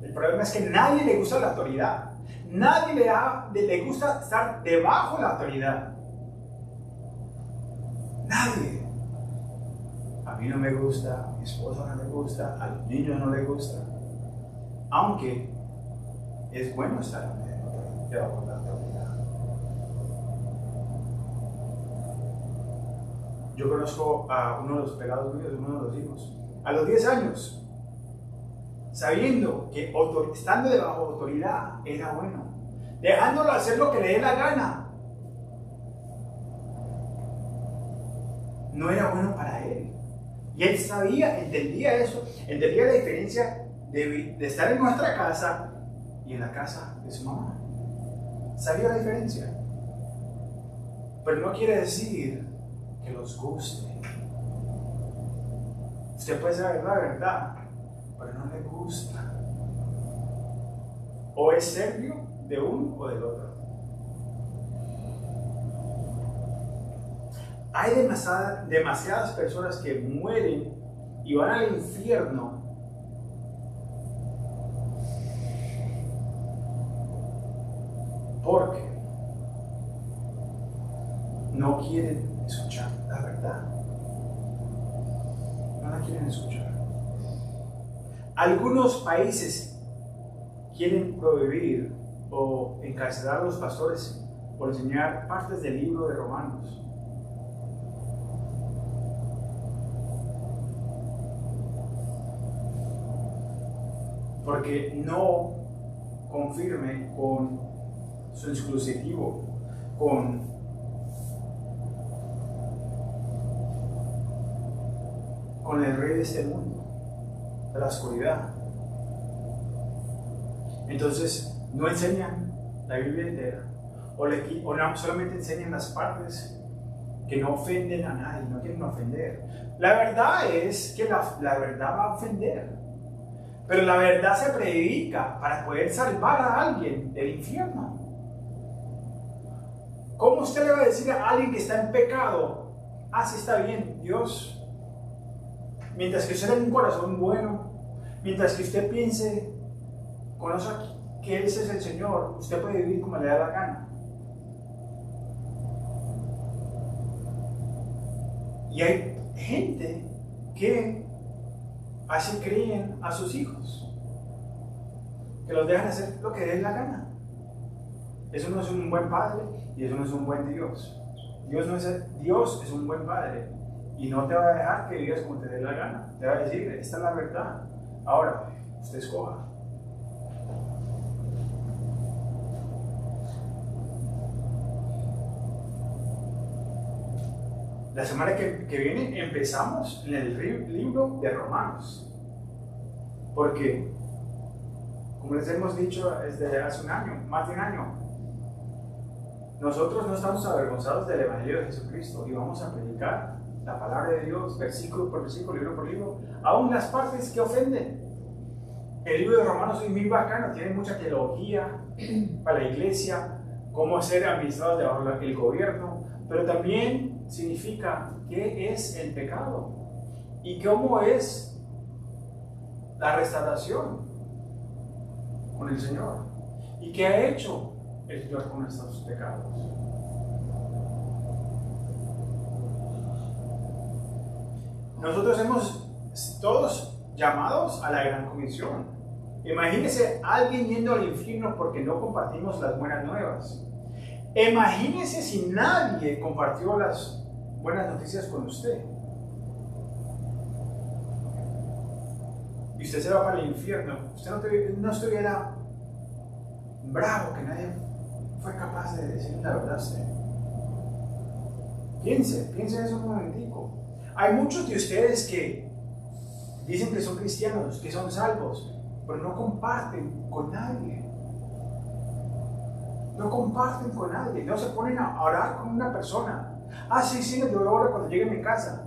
El problema es que a nadie le gusta la autoridad. Nadie le gusta estar debajo de la autoridad. Nadie. A mí no me gusta, a mi esposa no me gusta, a los niños no les gusta. Aunque es bueno estar debajo de la autoridad. Yo conozco a uno de los pelados míos, uno de los hijos, a los 10 años, sabiendo que estando debajo de autoridad era bueno, dejándolo hacer lo que le dé la gana, no era bueno para él. Y él sabía, entendía eso, entendía la diferencia de estar en nuestra casa y en la casa de su mamá. Sabía la diferencia. Pero no quiere decir que los guste. Usted puede saber la verdad, pero no le gusta. O es serbio de uno o del otro. Hay demasiadas personas que mueren y van al infierno porque no quieren escuchar la verdad. No la quieren escuchar. Algunos países quieren prohibir o encarcelar a los pastores por enseñar partes del libro de Romanos. Porque no confirme con su exclusivo, con el rey de este mundo, de la oscuridad. Entonces, no enseñan la Biblia entera, o no, solamente enseñan las partes que no ofenden a nadie, no quieren ofender. La verdad es que la verdad va a ofender. Pero la verdad se predica para poder salvar a alguien del infierno. ¿Cómo usted le va a decir a alguien que está en pecado? Ah, sí, está bien, Dios. Mientras que usted tenga un corazón bueno, mientras que usted piense, conozca que ese es el Señor, usted puede vivir como le da la gana. Y hay gente que así crían a sus hijos, que los dejan hacer lo que les dé la gana. Eso no es un buen padre y eso no es un buen Dios. Dios es un buen padre y no te va a dejar que vivas como te dé la gana. Te va a decir, esta es la verdad. Ahora, usted escoja. La semana que viene empezamos en el libro de Romanos. Porque, como les hemos dicho desde hace un año, más de un año, nosotros no estamos avergonzados del Evangelio de Jesucristo y vamos a predicar la palabra de Dios, versículo por versículo, libro por libro, aún las partes que ofenden. El libro de Romanos es muy bacano, tiene mucha teología para la iglesia, cómo ser administrados debajo del gobierno, pero también significa qué es el pecado y cómo es la restauración con el Señor y qué ha hecho el Señor con nuestros pecados. Nosotros hemos todos llamados a la gran comisión. Imagínese a alguien yendo al infierno porque no compartimos las buenas nuevas. Imagínese si nadie compartió las buenas noticias con usted. Y usted se va para el infierno. Usted no bravo que nadie fue capaz de decir la verdad a usted. Piense eso un momentico. Hay muchos de ustedes que dicen que son cristianos, que son salvos, pero no comparten con nadie. No comparten con nadie, no se ponen a orar con una persona. Ah, sí, yo oro cuando llegue a mi casa.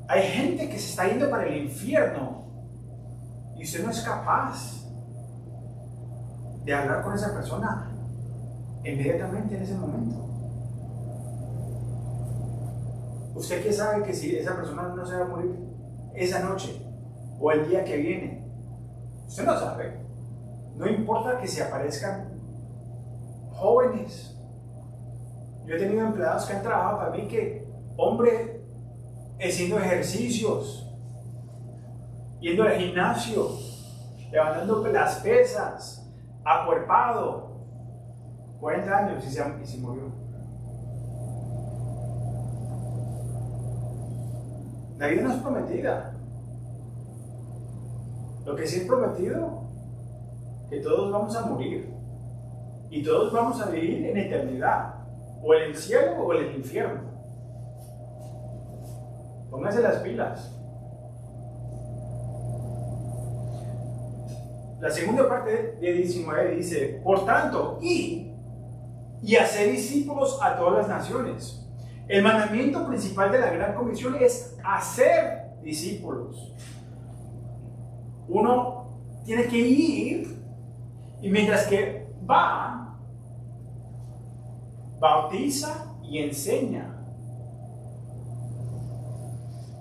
Hay gente que se está yendo para el infierno y usted no es capaz de hablar con esa persona inmediatamente en ese momento. ¿Usted qué sabe que si esa persona no se va a morir esa noche o el día que viene? Usted no sabe. No importa que se aparezcan jóvenes. Yo he tenido empleados que han trabajado para mí que, hombre, haciendo ejercicios, yendo al gimnasio, levantando las pesas, acuerpado, 40 años y se murió. La vida no es prometida. Lo que sí es prometido, que todos vamos a morir y todos vamos a vivir en eternidad, o en el cielo o en el infierno. Pónganse las pilas. La segunda parte de 19 dice: por tanto, y hacer discípulos a todas las naciones. El mandamiento principal de la Gran Comisión es hacer discípulos. Uno tiene que ir y mientras que va, bautiza y enseña,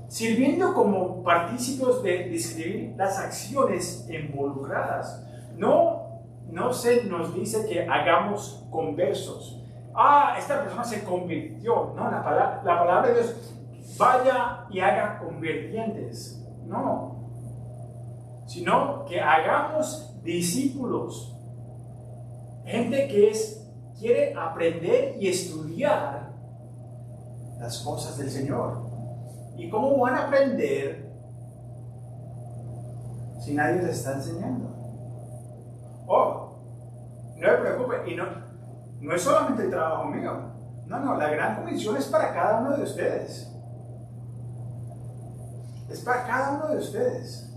sirviendo como partícipes de describir las acciones involucradas. No se nos dice que hagamos conversos. Ah, esta persona se convirtió. No, la palabra de Dios, vaya y haga convertientes. No, sino que hagamos discípulos. Gente que quiere aprender y estudiar las cosas del Señor. ¿Y cómo van a aprender si nadie les está enseñando? Oh, no me preocupe, y no es solamente el trabajo mío. No, la Gran Comisión es para cada uno de ustedes. Es para cada uno de ustedes.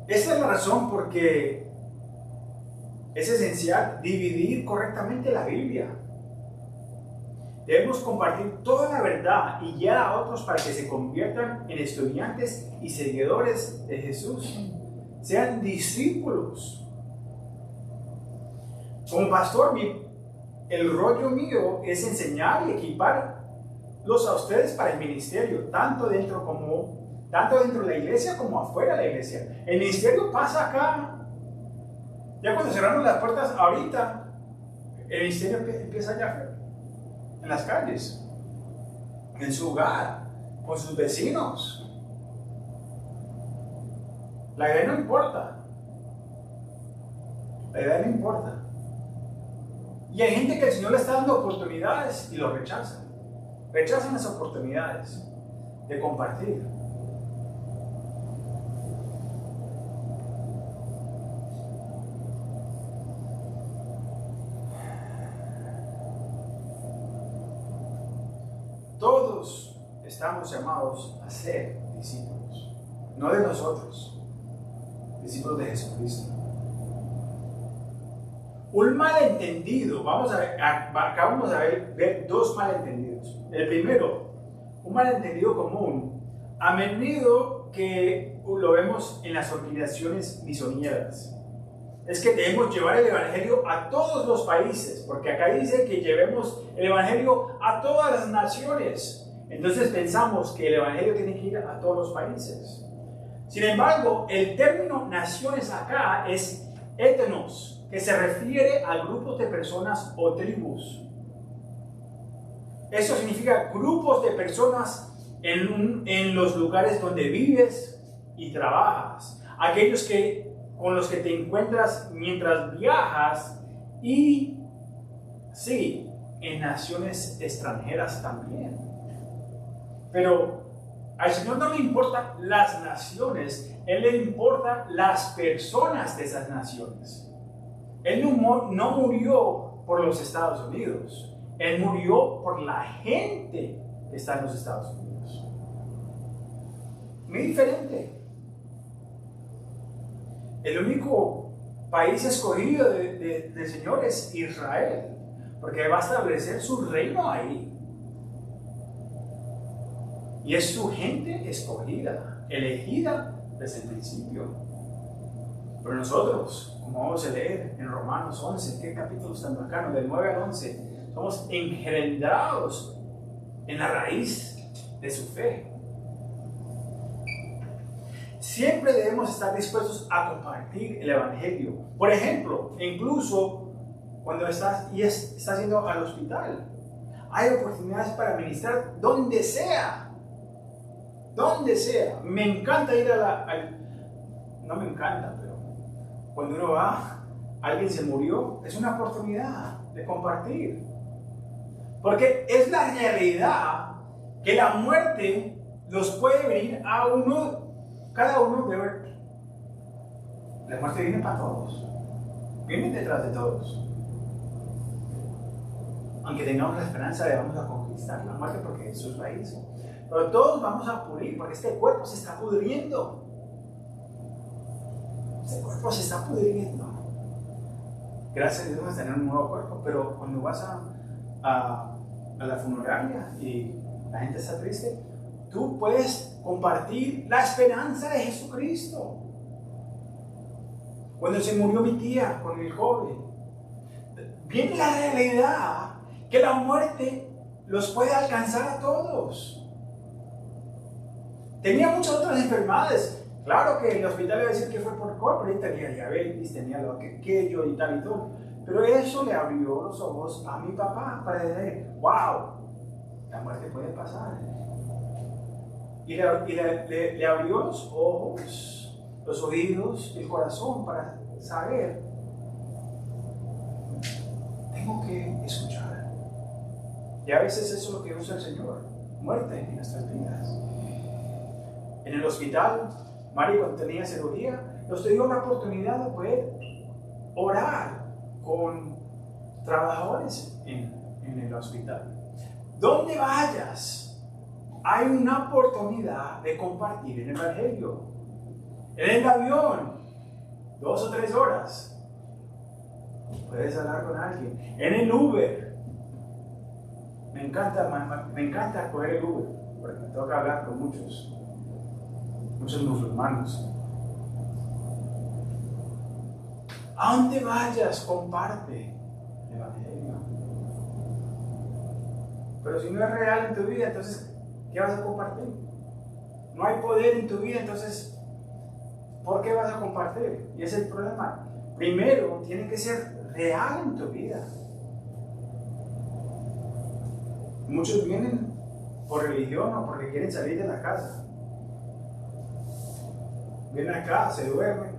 Esa es la razón por que es esencial dividir correctamente la Biblia. Debemos compartir toda la verdad y guiar a otros para que se conviertan en estudiantes y seguidores de Jesús. Sean discípulos. Como pastor, el rollo mío es enseñar y equiparlos a ustedes para el ministerio, tanto dentro de la iglesia como afuera de la iglesia. El ministerio pasa acá. Ya cuando cerramos las puertas ahorita, el ministerio empieza allá afuera, en las calles, en su hogar, con sus vecinos. La idea no importa. La idea no importa. Y hay gente que el Señor le está dando oportunidades y lo rechazan. Rechazan las oportunidades de compartir. Todos estamos llamados a ser discípulos, no de nosotros, discípulos de Jesucristo. Un malentendido, acá vamos a ver dos malentendidos. El primero, un malentendido común, a menudo que lo vemos en las organizaciones misioneras, es que debemos llevar el evangelio a todos los países, porque acá dice que llevemos el evangelio a todas las naciones. Entonces pensamos que el evangelio tiene que ir a todos los países. Sin embargo, el término naciones acá es étnos, que se refiere a grupos de personas o tribus. Eso significa grupos de personas en los lugares donde vives y trabajas. Aquellos con los que te encuentras mientras viajas y, sí, en naciones extranjeras también. Pero Al Señor no le importan las naciones, Él le importan las personas de esas naciones. Él no murió por los Estados Unidos, Él murió por la gente que está en los Estados Unidos. Muy diferente. El único país escogido del Señor es Israel, porque va a establecer su reino ahí. Y es su gente escogida, elegida desde el principio. Pero nosotros, como vamos a leer en Romanos 11, ¿qué capítulo tan bacano? Del 9 al 11, somos engendrados en la raíz de su fe. Siempre debemos estar dispuestos a compartir el Evangelio. Por ejemplo, incluso cuando estás yendo al hospital, hay oportunidades para ministrar donde sea. Donde sea. Me encanta ir no me encanta, pero cuando uno va, alguien se murió, es una oportunidad de compartir. Porque es la realidad que la muerte los puede venir a uno, cada uno de ver. La muerte viene para todos. Viene detrás de todos. Aunque tengamos la esperanza de vamos a conquistar la muerte porque Jesús la hizo. Pero todos vamos a morir porque este cuerpo se está pudriendo. Este cuerpo se está pudriendo. Gracias a Dios vamos a tener un nuevo cuerpo, pero cuando vas a la funeraria y la gente está triste, tú puedes compartir la esperanza de Jesucristo. Cuando se murió mi tía con el joven, viene la realidad que la muerte los puede alcanzar a todos. Tenía muchas otras enfermedades. Claro que el hospital le va a decir que fue por COVID, pero tenía diabetes, tenía lo aquello y tal y todo. Pero eso le abrió los ojos a mi papá para decir, wow, la muerte puede pasar. Y le abrió los ojos, los oídos, el corazón para saber, tengo que escuchar. Y a veces eso es lo que usa el Señor, muerte en nuestras vidas. En el hospital, Mari, cuando tenía cirugía, nos dio la oportunidad de poder orar con trabajadores en el hospital. Donde vayas, hay una oportunidad de compartir el Evangelio. En el avión, 2 o 3 horas, puedes hablar con alguien. En el Uber, me encanta coger el Uber, porque me toca hablar con muchos musulmanes. A donde vayas, comparte el Evangelio. Pero si no es real en tu vida, entonces, ¿qué vas a compartir? No hay poder en tu vida, entonces, ¿por qué vas a compartir? Y ese es el problema. Primero, tiene que ser real en tu vida. Muchos vienen por religión o porque quieren salir de la casa. Vienen acá, se duermen.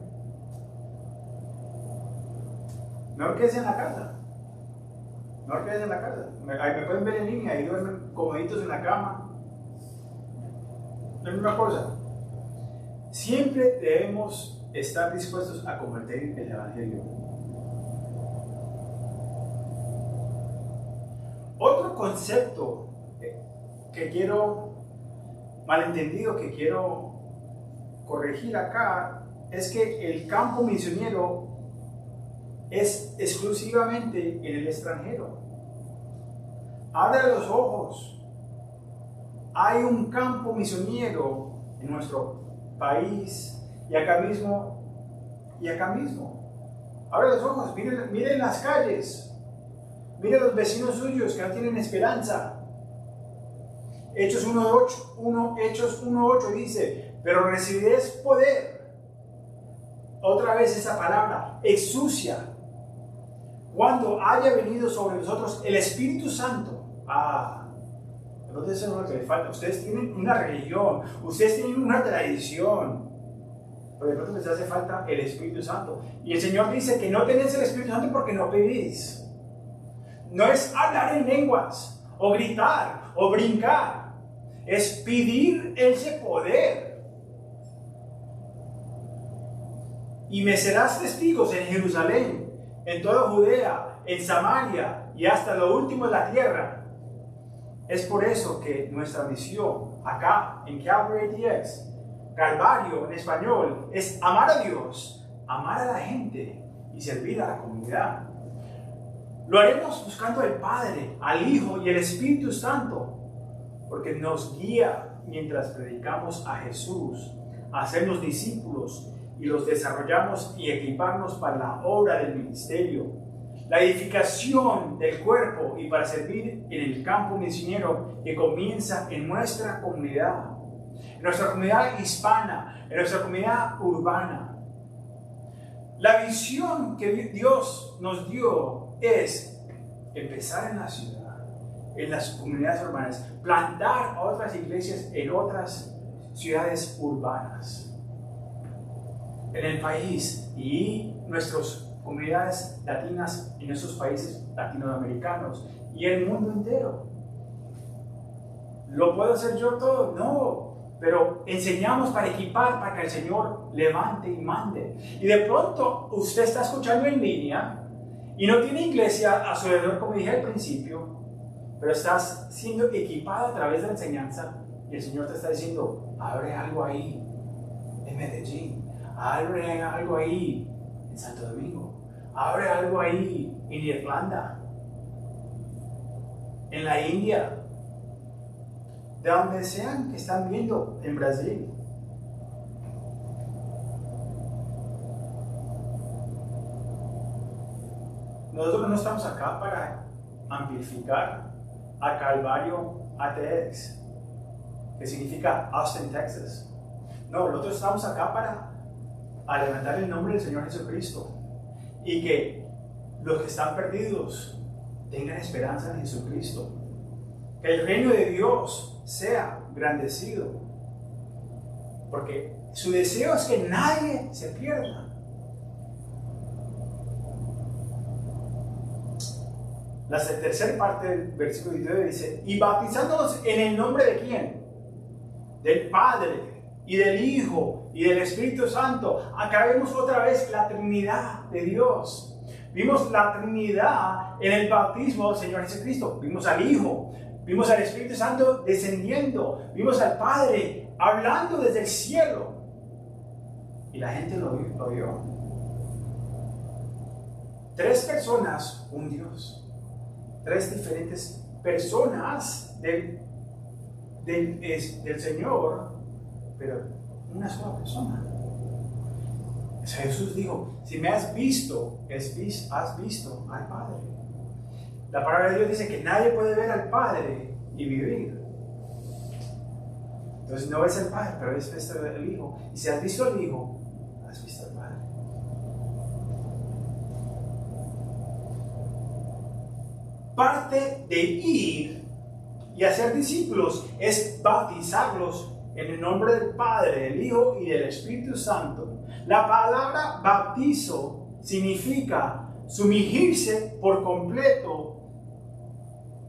Mejor quédense en la casa. Mejor quédense en la casa. Me pueden ver en línea y duermen comoditos en la cama. La misma cosa. Siempre debemos estar dispuestos a compartir el Evangelio. Otro concepto que quiero, malentendido, que quiero corregir acá, es que el campo misionero es exclusivamente en el extranjero. Abre los ojos. Hay un campo misionero en nuestro país y acá mismo. Abre los ojos, miren las calles. Miren los vecinos suyos que no tienen esperanza. Hechos 1:8 dice, pero recibiréis poder. Otra vez esa palabra, exousia, cuando haya venido sobre nosotros el Espíritu Santo. Entonces eso es lo que le falta. Ustedes tienen una religión, ustedes tienen una tradición, pero de pronto les hace falta el Espíritu Santo. Y el Señor dice que no tenéis el Espíritu Santo porque no pedís. No es hablar en lenguas, o gritar, o brincar. es pedir ese poder. Y me serás testigos en Jerusalén, en toda Judea, en Samaria y hasta lo último de la tierra. Es por eso que nuestra misión acá en Calvary ATX, Calvario en español, es amar a Dios, amar a la gente y servir a la comunidad. Lo haremos buscando al Padre, al Hijo y al Espíritu Santo, porque nos guía mientras predicamos a Jesús, hacernos discípulos y los desarrollamos y equiparnos para la obra del ministerio, la edificación del cuerpo y para servir en el campo misionero que comienza en nuestra comunidad hispana, en nuestra comunidad urbana. La visión que Dios nos dio es empezar en la ciudad, en las comunidades urbanas, plantar otras iglesias en otras ciudades urbanas, en el país y nuestras comunidades latinas en esos países latinoamericanos y el mundo entero. ¿Lo puedo hacer yo todo? No. Pero enseñamos para equipar, para que el Señor levante y mande. Y de pronto usted está escuchando en línea y no tiene iglesia a su alrededor, como dije al principio, pero estás siendo equipado a través de la enseñanza y el Señor te está diciendo, abre algo ahí en Medellín, abre algo ahí en Santo Domingo, abre algo ahí en Irlanda, en la India, de donde sean que están viendo, en Brasil. Nosotros no estamos acá para amplificar a Calvario ATX, que significa Austin, Texas. No, nosotros estamos acá para levantar el nombre del Señor Jesucristo y que los que están perdidos tengan esperanza en Jesucristo. Que el reino de Dios sea engrandecido, porque su deseo es que nadie se pierda. La tercera parte del versículo 19 dice, y bautizándonos en el nombre de ¿quién? Del Padre y del Hijo y del Espíritu Santo. Acá vemos otra vez la Trinidad de Dios. Vimos la Trinidad en el bautismo del Señor Jesucristo. Vimos al Hijo, vimos al Espíritu Santo descendiendo, vimos al Padre hablando desde el cielo. Y la gente lo vio. Tres personas, un Dios. Tres diferentes personas del Señor, pero una sola persona. Jesús dijo, si me has visto, has visto al Padre. La palabra de Dios dice que nadie puede ver al Padre y vivir. Entonces no ves al Padre, pero ves al Hijo. Y si has visto al Hijo, has visto al Padre. Parte de ir y hacer discípulos es bautizarlos en el nombre del Padre, del Hijo y del Espíritu Santo. La palabra bautizo significa sumergirse por completo,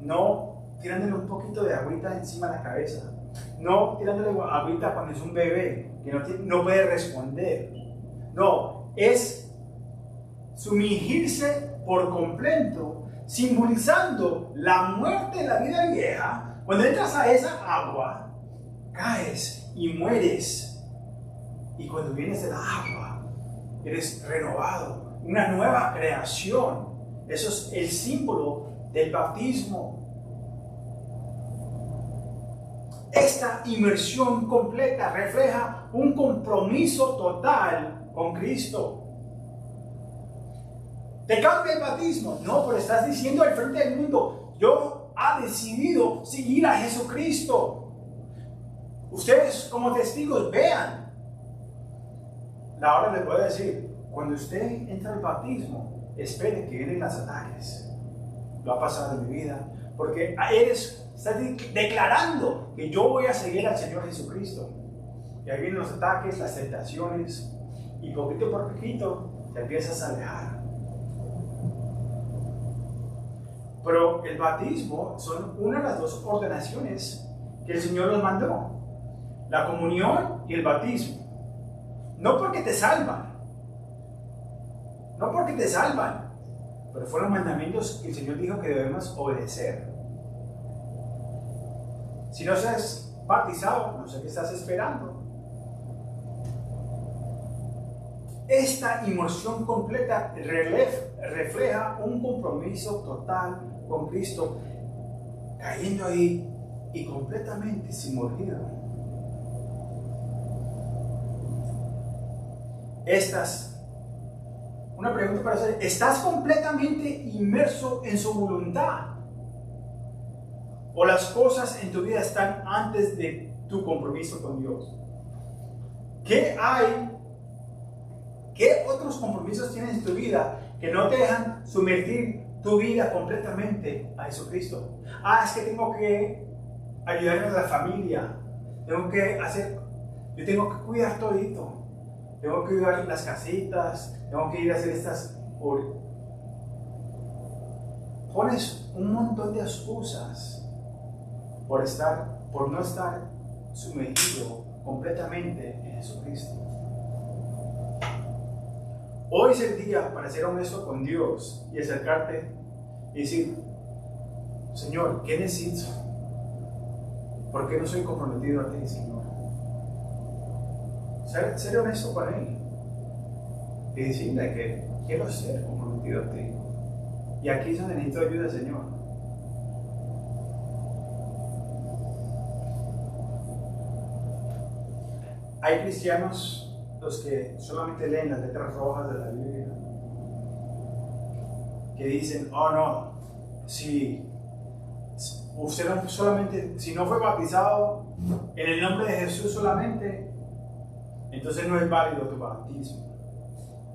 no tirándole un poquito de agüita encima de la cabeza, no tirándole agüita cuando es un bebé que no puede responder. No, es sumergirse por completo, simbolizando la muerte de la vida vieja. Cuando entras a esa agua, caes y mueres. Y cuando vienes de la agua, eres renovado, una nueva creación. Eso es el símbolo del bautismo. Esta inmersión completa refleja un compromiso total con Cristo. ¿Te cambia el bautismo? No, pero estás diciendo al frente del mundo, yo he decidido seguir a Jesucristo. Ustedes como testigos vean. Ahora les voy a decir, cuando usted entra al bautismo, espere que vienen los ataques. Lo ha pasado en mi vida, porque estás declarando que yo voy a seguir al Señor Jesucristo. Y ahí vienen los ataques, las tentaciones, y poquito por poquito te empiezas a alejar. Pero el bautismo son una de las dos ordenaciones que el Señor nos mandó. La comunión y el bautismo. No porque te salvan. No porque te salvan. Pero fueron mandamientos que el Señor dijo que debemos obedecer. Si no seas bautizado, no sé qué estás esperando. Esta inmersión completa refleja un compromiso total con Cristo, cayendo ahí y completamente sumergido. Una pregunta para hacer: ¿estás completamente inmerso en su voluntad? ¿O las cosas en tu vida están antes de tu compromiso con Dios? ¿Qué otros compromisos tienes en tu vida que no te dejan sumergir tu vida completamente a Jesucristo? Es que tengo que ayudar a la familia, yo tengo que cuidar todito, tengo que cuidar las casitas, tengo que ir a hacer estas. Pones un montón de excusas por no estar sumergido completamente en Jesucristo. Hoy es el día para ser honesto con Dios y acercarte y decir: Señor, ¿qué necesito? ¿Por qué no soy comprometido a ti, Señor? Ser honesto con Él y decirle que quiero ser comprometido a ti. Y aquí es donde necesito ayuda, Señor. Hay cristianos los que solamente leen las letras rojas de la Biblia, que dicen: oh no, si no fue bautizado en el nombre de Jesús solamente, entonces no es válido tu bautismo.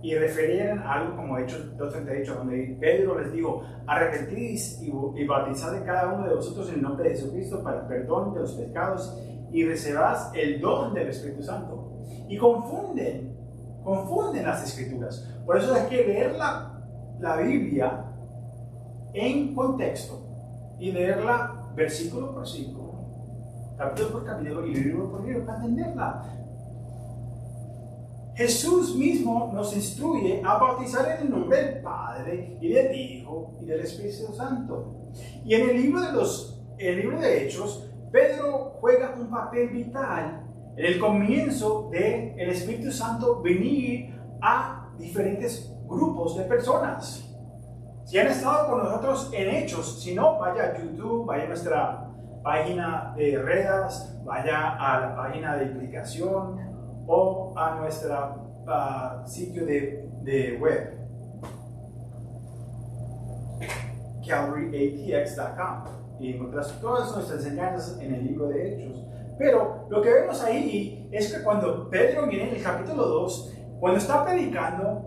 Y referían a algo como Hechos 2:38, donde Pedro les dijo: arrepentís y bautizad de cada uno de vosotros en el nombre de Jesucristo para el perdón de los pecados y recibirás el don del Espíritu Santo. Y confunden las Escrituras. Por eso hay que leer la Biblia en contexto y leerla versículo por versículo, capítulo por capítulo y libro por libro para entenderla. Jesús mismo nos instruye a bautizar en el nombre del Padre y del Hijo y del Espíritu Santo. Y en el libro de Hechos, Pedro juega un papel vital en el comienzo del Espíritu Santo venir a diferentes grupos de personas. Si han estado con nosotros en Hechos, si no, vaya a YouTube, vaya a nuestra página de redes, vaya a la página de implicación o a nuestro sitio de web, calvaryatx.com, y encontrarás todas nuestras enseñanzas en el libro de Hechos. Pero lo que vemos ahí es que cuando Pedro viene en el capítulo 2, cuando está predicando,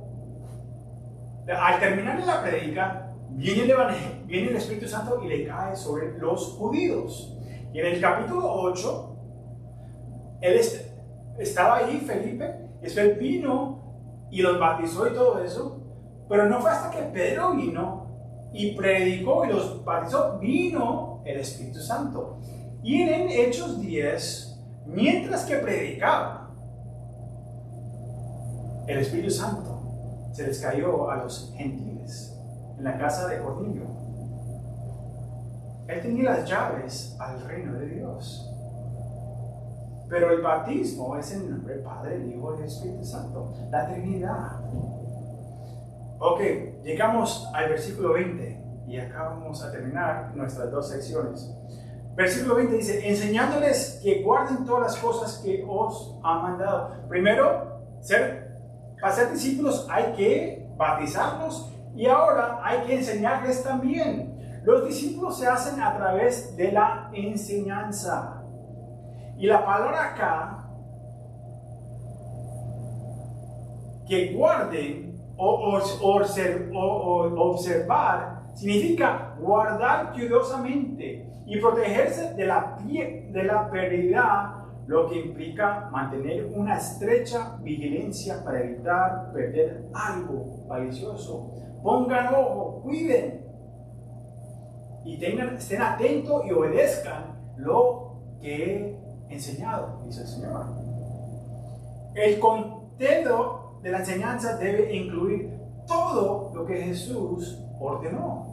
al terminar de la predica, viene el Espíritu Santo y le cae sobre los judíos. Y en el capítulo 8, estaba ahí Felipe, después vino y los bautizó y todo eso, pero no fue hasta que Pedro vino y predicó y los bautizó, vino el Espíritu Santo. Y en Hechos 10, mientras que predicaba, el Espíritu Santo se les cayó a los gentiles en la casa de Cornelio. Él tenía las llaves al reino de Dios. Pero el bautismo es en el nombre del Padre, el Hijo y el Espíritu Santo, la Trinidad. Ok, llegamos al versículo 20 y acá vamos a terminar nuestras dos secciones. Versículo 20 dice: enseñándoles que guarden todas las cosas que os han mandado. Primero, para ser discípulos hay que bautizarlos y ahora hay que enseñarles también. Los discípulos se hacen a través de la enseñanza. Y la palabra acá, que guarden o observar, significa guardar cuidadosamente y protegerse de la pérdida, lo que implica mantener una estrecha vigilancia para evitar perder algo valioso. Pongan ojo, cuiden y estén atentos y obedezcan lo que he enseñado, dice el Señor. El contenido de la enseñanza debe incluir todo lo que Jesús ordenó.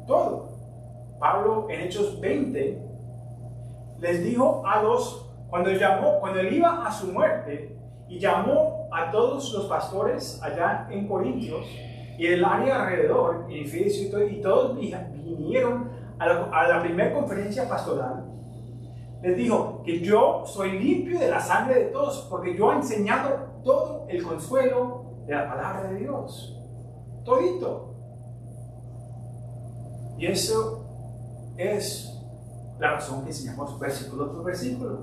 Todo. Pablo en Hechos 20 les dijo cuando él iba a su muerte y llamó a todos los pastores allá en Corintios y el área alrededor, en Efesios, y todos vinieron a la primera conferencia pastoral. Les dijo que yo soy limpio de la sangre de todos porque yo he enseñado todo el consuelo de la palabra de Dios. Todito. Y eso es la razón que enseñamos versículo por versículo.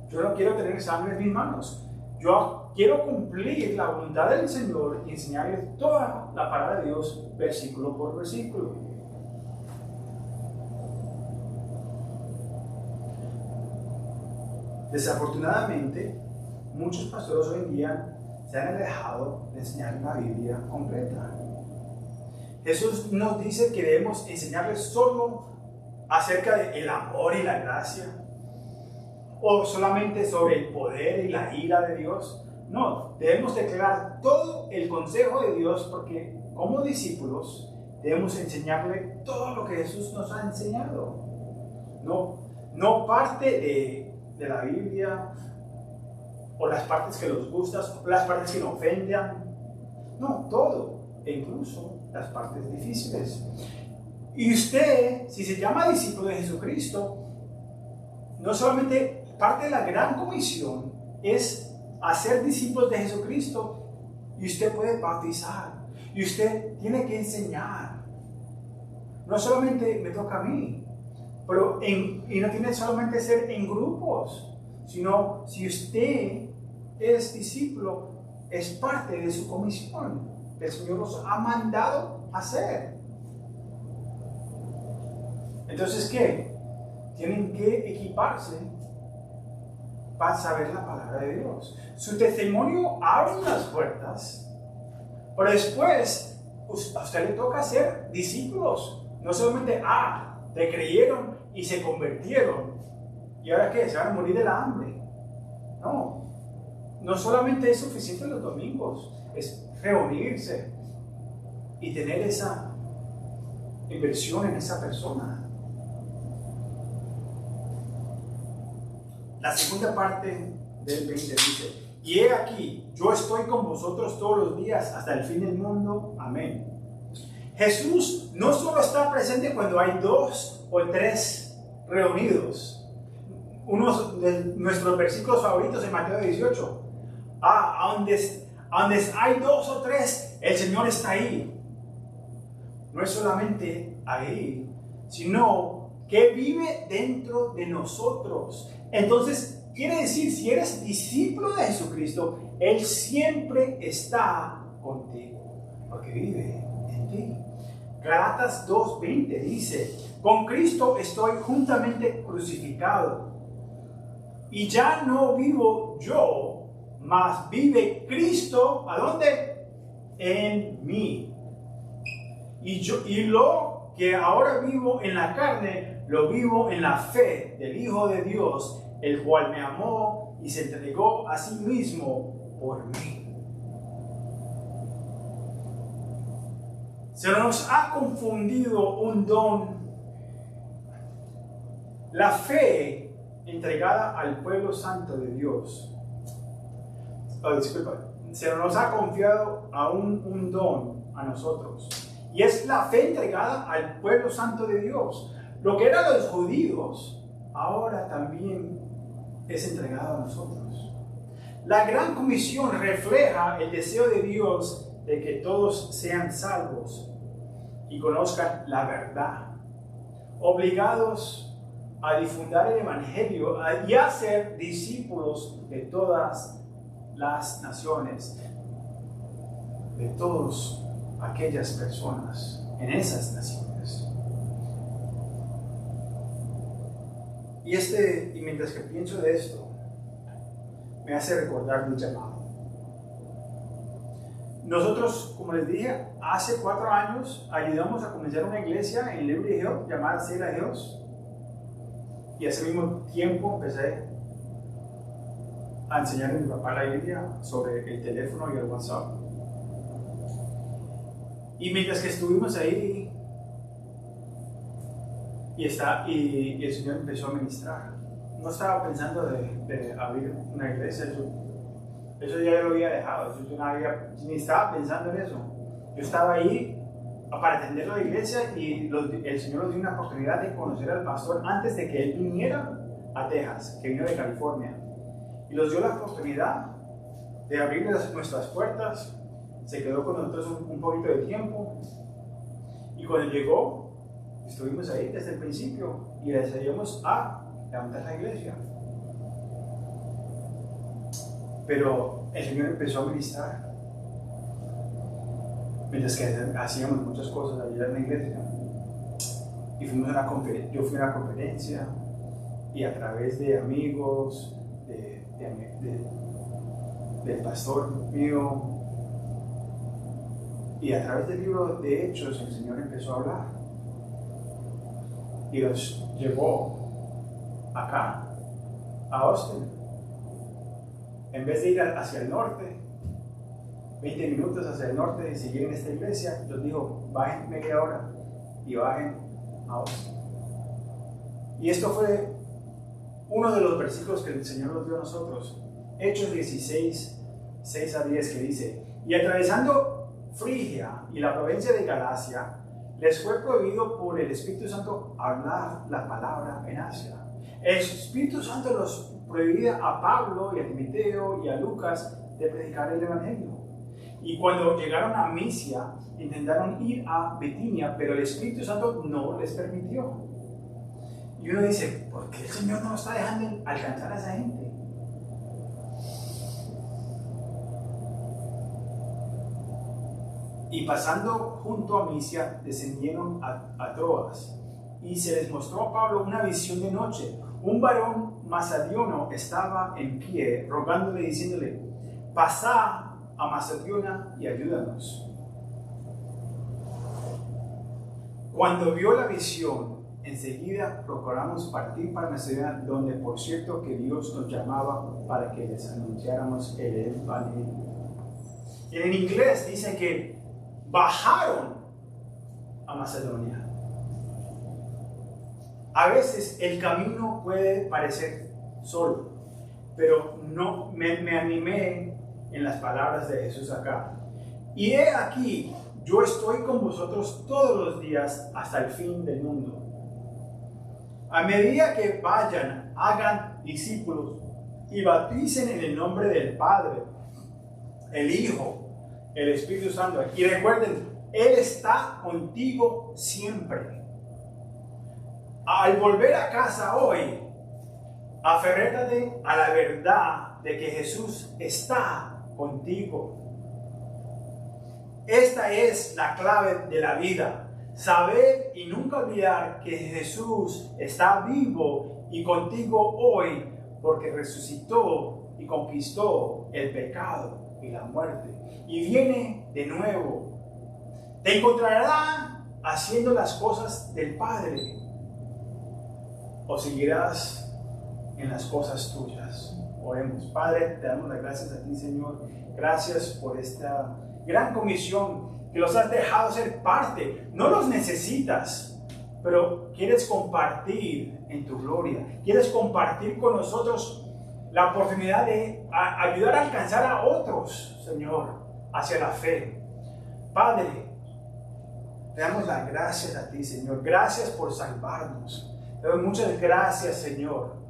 Yo no quiero tener sangre en mis manos. Yo quiero cumplir la voluntad del Señor y enseñarles toda la palabra de Dios versículo por versículo. Desafortunadamente, muchos pastores hoy en día se han alejado de enseñar la Biblia completa. Jesús nos dice que debemos enseñarles solo acerca del amor y la gracia, o solamente sobre el poder y la ira de Dios. No, debemos declarar todo el consejo de Dios, porque como discípulos debemos enseñarle todo lo que Jesús nos ha enseñado. No parte de la Biblia, o las partes que nos gustan, o las partes que nos ofendan. No, todo, e incluso las partes difíciles. Y usted, si se llama discípulo de Jesucristo, no solamente parte de la gran comisión es hacer discípulos de Jesucristo, y usted puede bautizar, y usted tiene que enseñar. No solamente me toca a mí, y no tiene solamente ser en grupos, sino si usted es discípulo, es parte de su comisión que el Señor nos ha mandado hacer. Entonces, ¿qué? Tienen que equiparse para saber la palabra de Dios. Su testimonio abre las puertas, pero después a usted le toca ser discípulos. No solamente, te creyeron y se convirtieron, ¿y ahora qué? ¿Se van a morir de la hambre? No solamente es suficiente los domingos, es reunirse y tener esa inversión en esa persona. La segunda parte del 20 dice: y he aquí, yo estoy con vosotros todos los días hasta el fin del mundo. Amén. Jesús no solo está presente cuando hay 2 o 3 reunidos. Uno de nuestros versículos favoritos en Mateo 18. Donde hay 2 o 3, el Señor está ahí. No es solamente ahí, sino que vive dentro de nosotros. Entonces, quiere decir, si eres discípulo de Jesucristo, Él siempre está contigo, porque vive en ti. Gálatas 2:20 dice: con Cristo estoy juntamente crucificado, y ya no vivo yo, mas vive Cristo. ¿A dónde? En mí. Y lo que ahora vivo en la carne, lo vivo en la fe del Hijo de Dios, el cual me amó y se entregó a sí mismo por mí. Se nos ha confundido un don. La fe entregada al pueblo santo de Dios. Se nos ha confiado a un don a nosotros. Y es la fe entregada al pueblo santo de Dios. Lo que eran los judíos, ahora también es entregado a nosotros. La gran comisión refleja el deseo de Dios de que todos sean salvos y conozcan la verdad, obligados a difundir el Evangelio y a ser discípulos de todas las naciones, de todas aquellas personas en esas naciones. Y mientras que pienso de esto, me hace recordar mi llamado. Nosotros, como les dije, hace 4 años ayudamos a comenzar una iglesia en Liberty Hill llamada Selah Hills. Y ese mismo tiempo empecé a enseñarle a mi papá la Biblia sobre el teléfono y el WhatsApp. Y mientras que estuvimos ahí, y el Señor empezó a ministrar. No estaba pensando de abrir una iglesia, eso ya lo había dejado, ni estaba pensando en eso. Yo estaba ahí para atender la iglesia y el Señor nos dio una oportunidad de conocer al pastor antes de que él viniera a Texas, que vino de California. Y nos dio la oportunidad de abrir nuestras puertas. Se quedó con nosotros un poquito de tiempo. Y cuando llegó, estuvimos ahí desde el principio y le decidimos a levantar la iglesia. Pero el Señor empezó a ministrar mientras que hacíamos muchas cosas allí en la iglesia. Y yo fui a una conferencia y a través de amigos, del pastor mío y a través del libro de Hechos, el Señor empezó a hablar y los llevó acá, a Austin. En vez de ir hacia el norte, 20 minutos hacia el norte y seguir en esta iglesia, los dijo, bajen media hora y bajen a Austin. Y esto fue uno de los versículos que el Señor nos dio a nosotros. Hechos 16, 6 a 10, que dice: y atravesando Frigia y la provincia de Galacia, les fue prohibido por el Espíritu Santo hablar la palabra en Asia. El Espíritu Santo los prohibía a Pablo y a Timoteo y a Lucas de predicar el Evangelio. Y cuando llegaron a Misia, intentaron ir a Bitinia, pero el Espíritu Santo no les permitió. Y uno dice, ¿por qué el Señor no está dejando alcanzar a esa gente? Y pasando junto a Misia, descendieron a Troas. Y se les mostró a Pablo una visión de noche. Un varón macedonio estaba en pie, rogándole, diciéndole, pasad a Macedonia y ayúdanos. Cuando vio la visión, enseguida procuramos partir para Macedonia, donde por cierto que Dios nos llamaba para que les anunciáramos el Evangelio. En inglés dice que bajaron a Macedonia. A veces el camino puede parecer solo, pero no me animé en las palabras de Jesús acá. Y he aquí, yo estoy con vosotros todos los días hasta el fin del mundo. A medida que vayan, hagan discípulos y bauticen en el nombre del Padre, el Hijo, el Espíritu Santo. Y recuerden, Él está contigo siempre. Al volver a casa hoy, aférrate a la verdad de que Jesús está contigo. Esta es la clave de la vida. Saber y nunca olvidar que Jesús está vivo y contigo hoy porque resucitó y conquistó el pecado y la muerte. Y viene de nuevo. Te encontrará haciendo las cosas del Padre o seguirás en las cosas tuyas. Oremos. Padre, te damos las gracias a ti, Señor. Gracias por esta gran comisión que los has dejado ser parte. No los necesitas, pero quieres compartir en tu gloria. Quieres compartir con nosotros la oportunidad de ayudar a alcanzar a otros, Señor, hacia la fe. Padre, te damos las gracias a ti, Señor. Gracias por salvarnos. Te doy muchas gracias, Señor.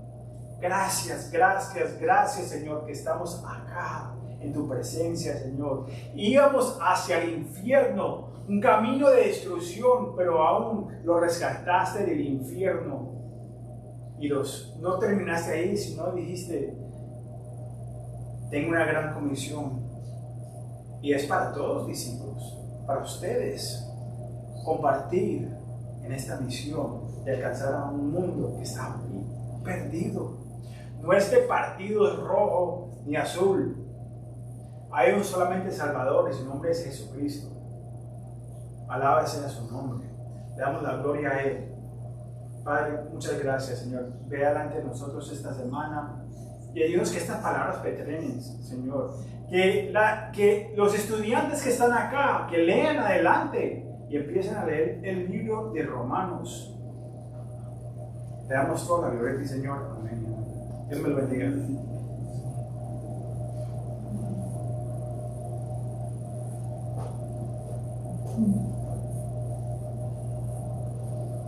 Gracias, gracias, gracias, Señor, que estamos acá en tu presencia, Señor. Íbamos hacia el infierno, un camino de destrucción, pero aún lo rescataste del infierno. Y no terminaste ahí, sino dijiste, tengo una gran comisión. Y es para todos los discípulos, para ustedes, compartir en esta misión de alcanzar a un mundo que está perdido. No este partido es rojo ni azul. Hay un solamente Salvador y su nombre es Jesucristo. Alaba sea su nombre. Le damos la gloria a Él. Padre, muchas gracias, Señor. Ve adelante de nosotros esta semana y ayúdanos que estas palabras penetren, Señor. Que los estudiantes que están acá, que lean adelante y empiecen a leer el libro de Romanos. Te damos toda la gloria a ti, Señor. Amén. Dios me lo bendiga. Mm.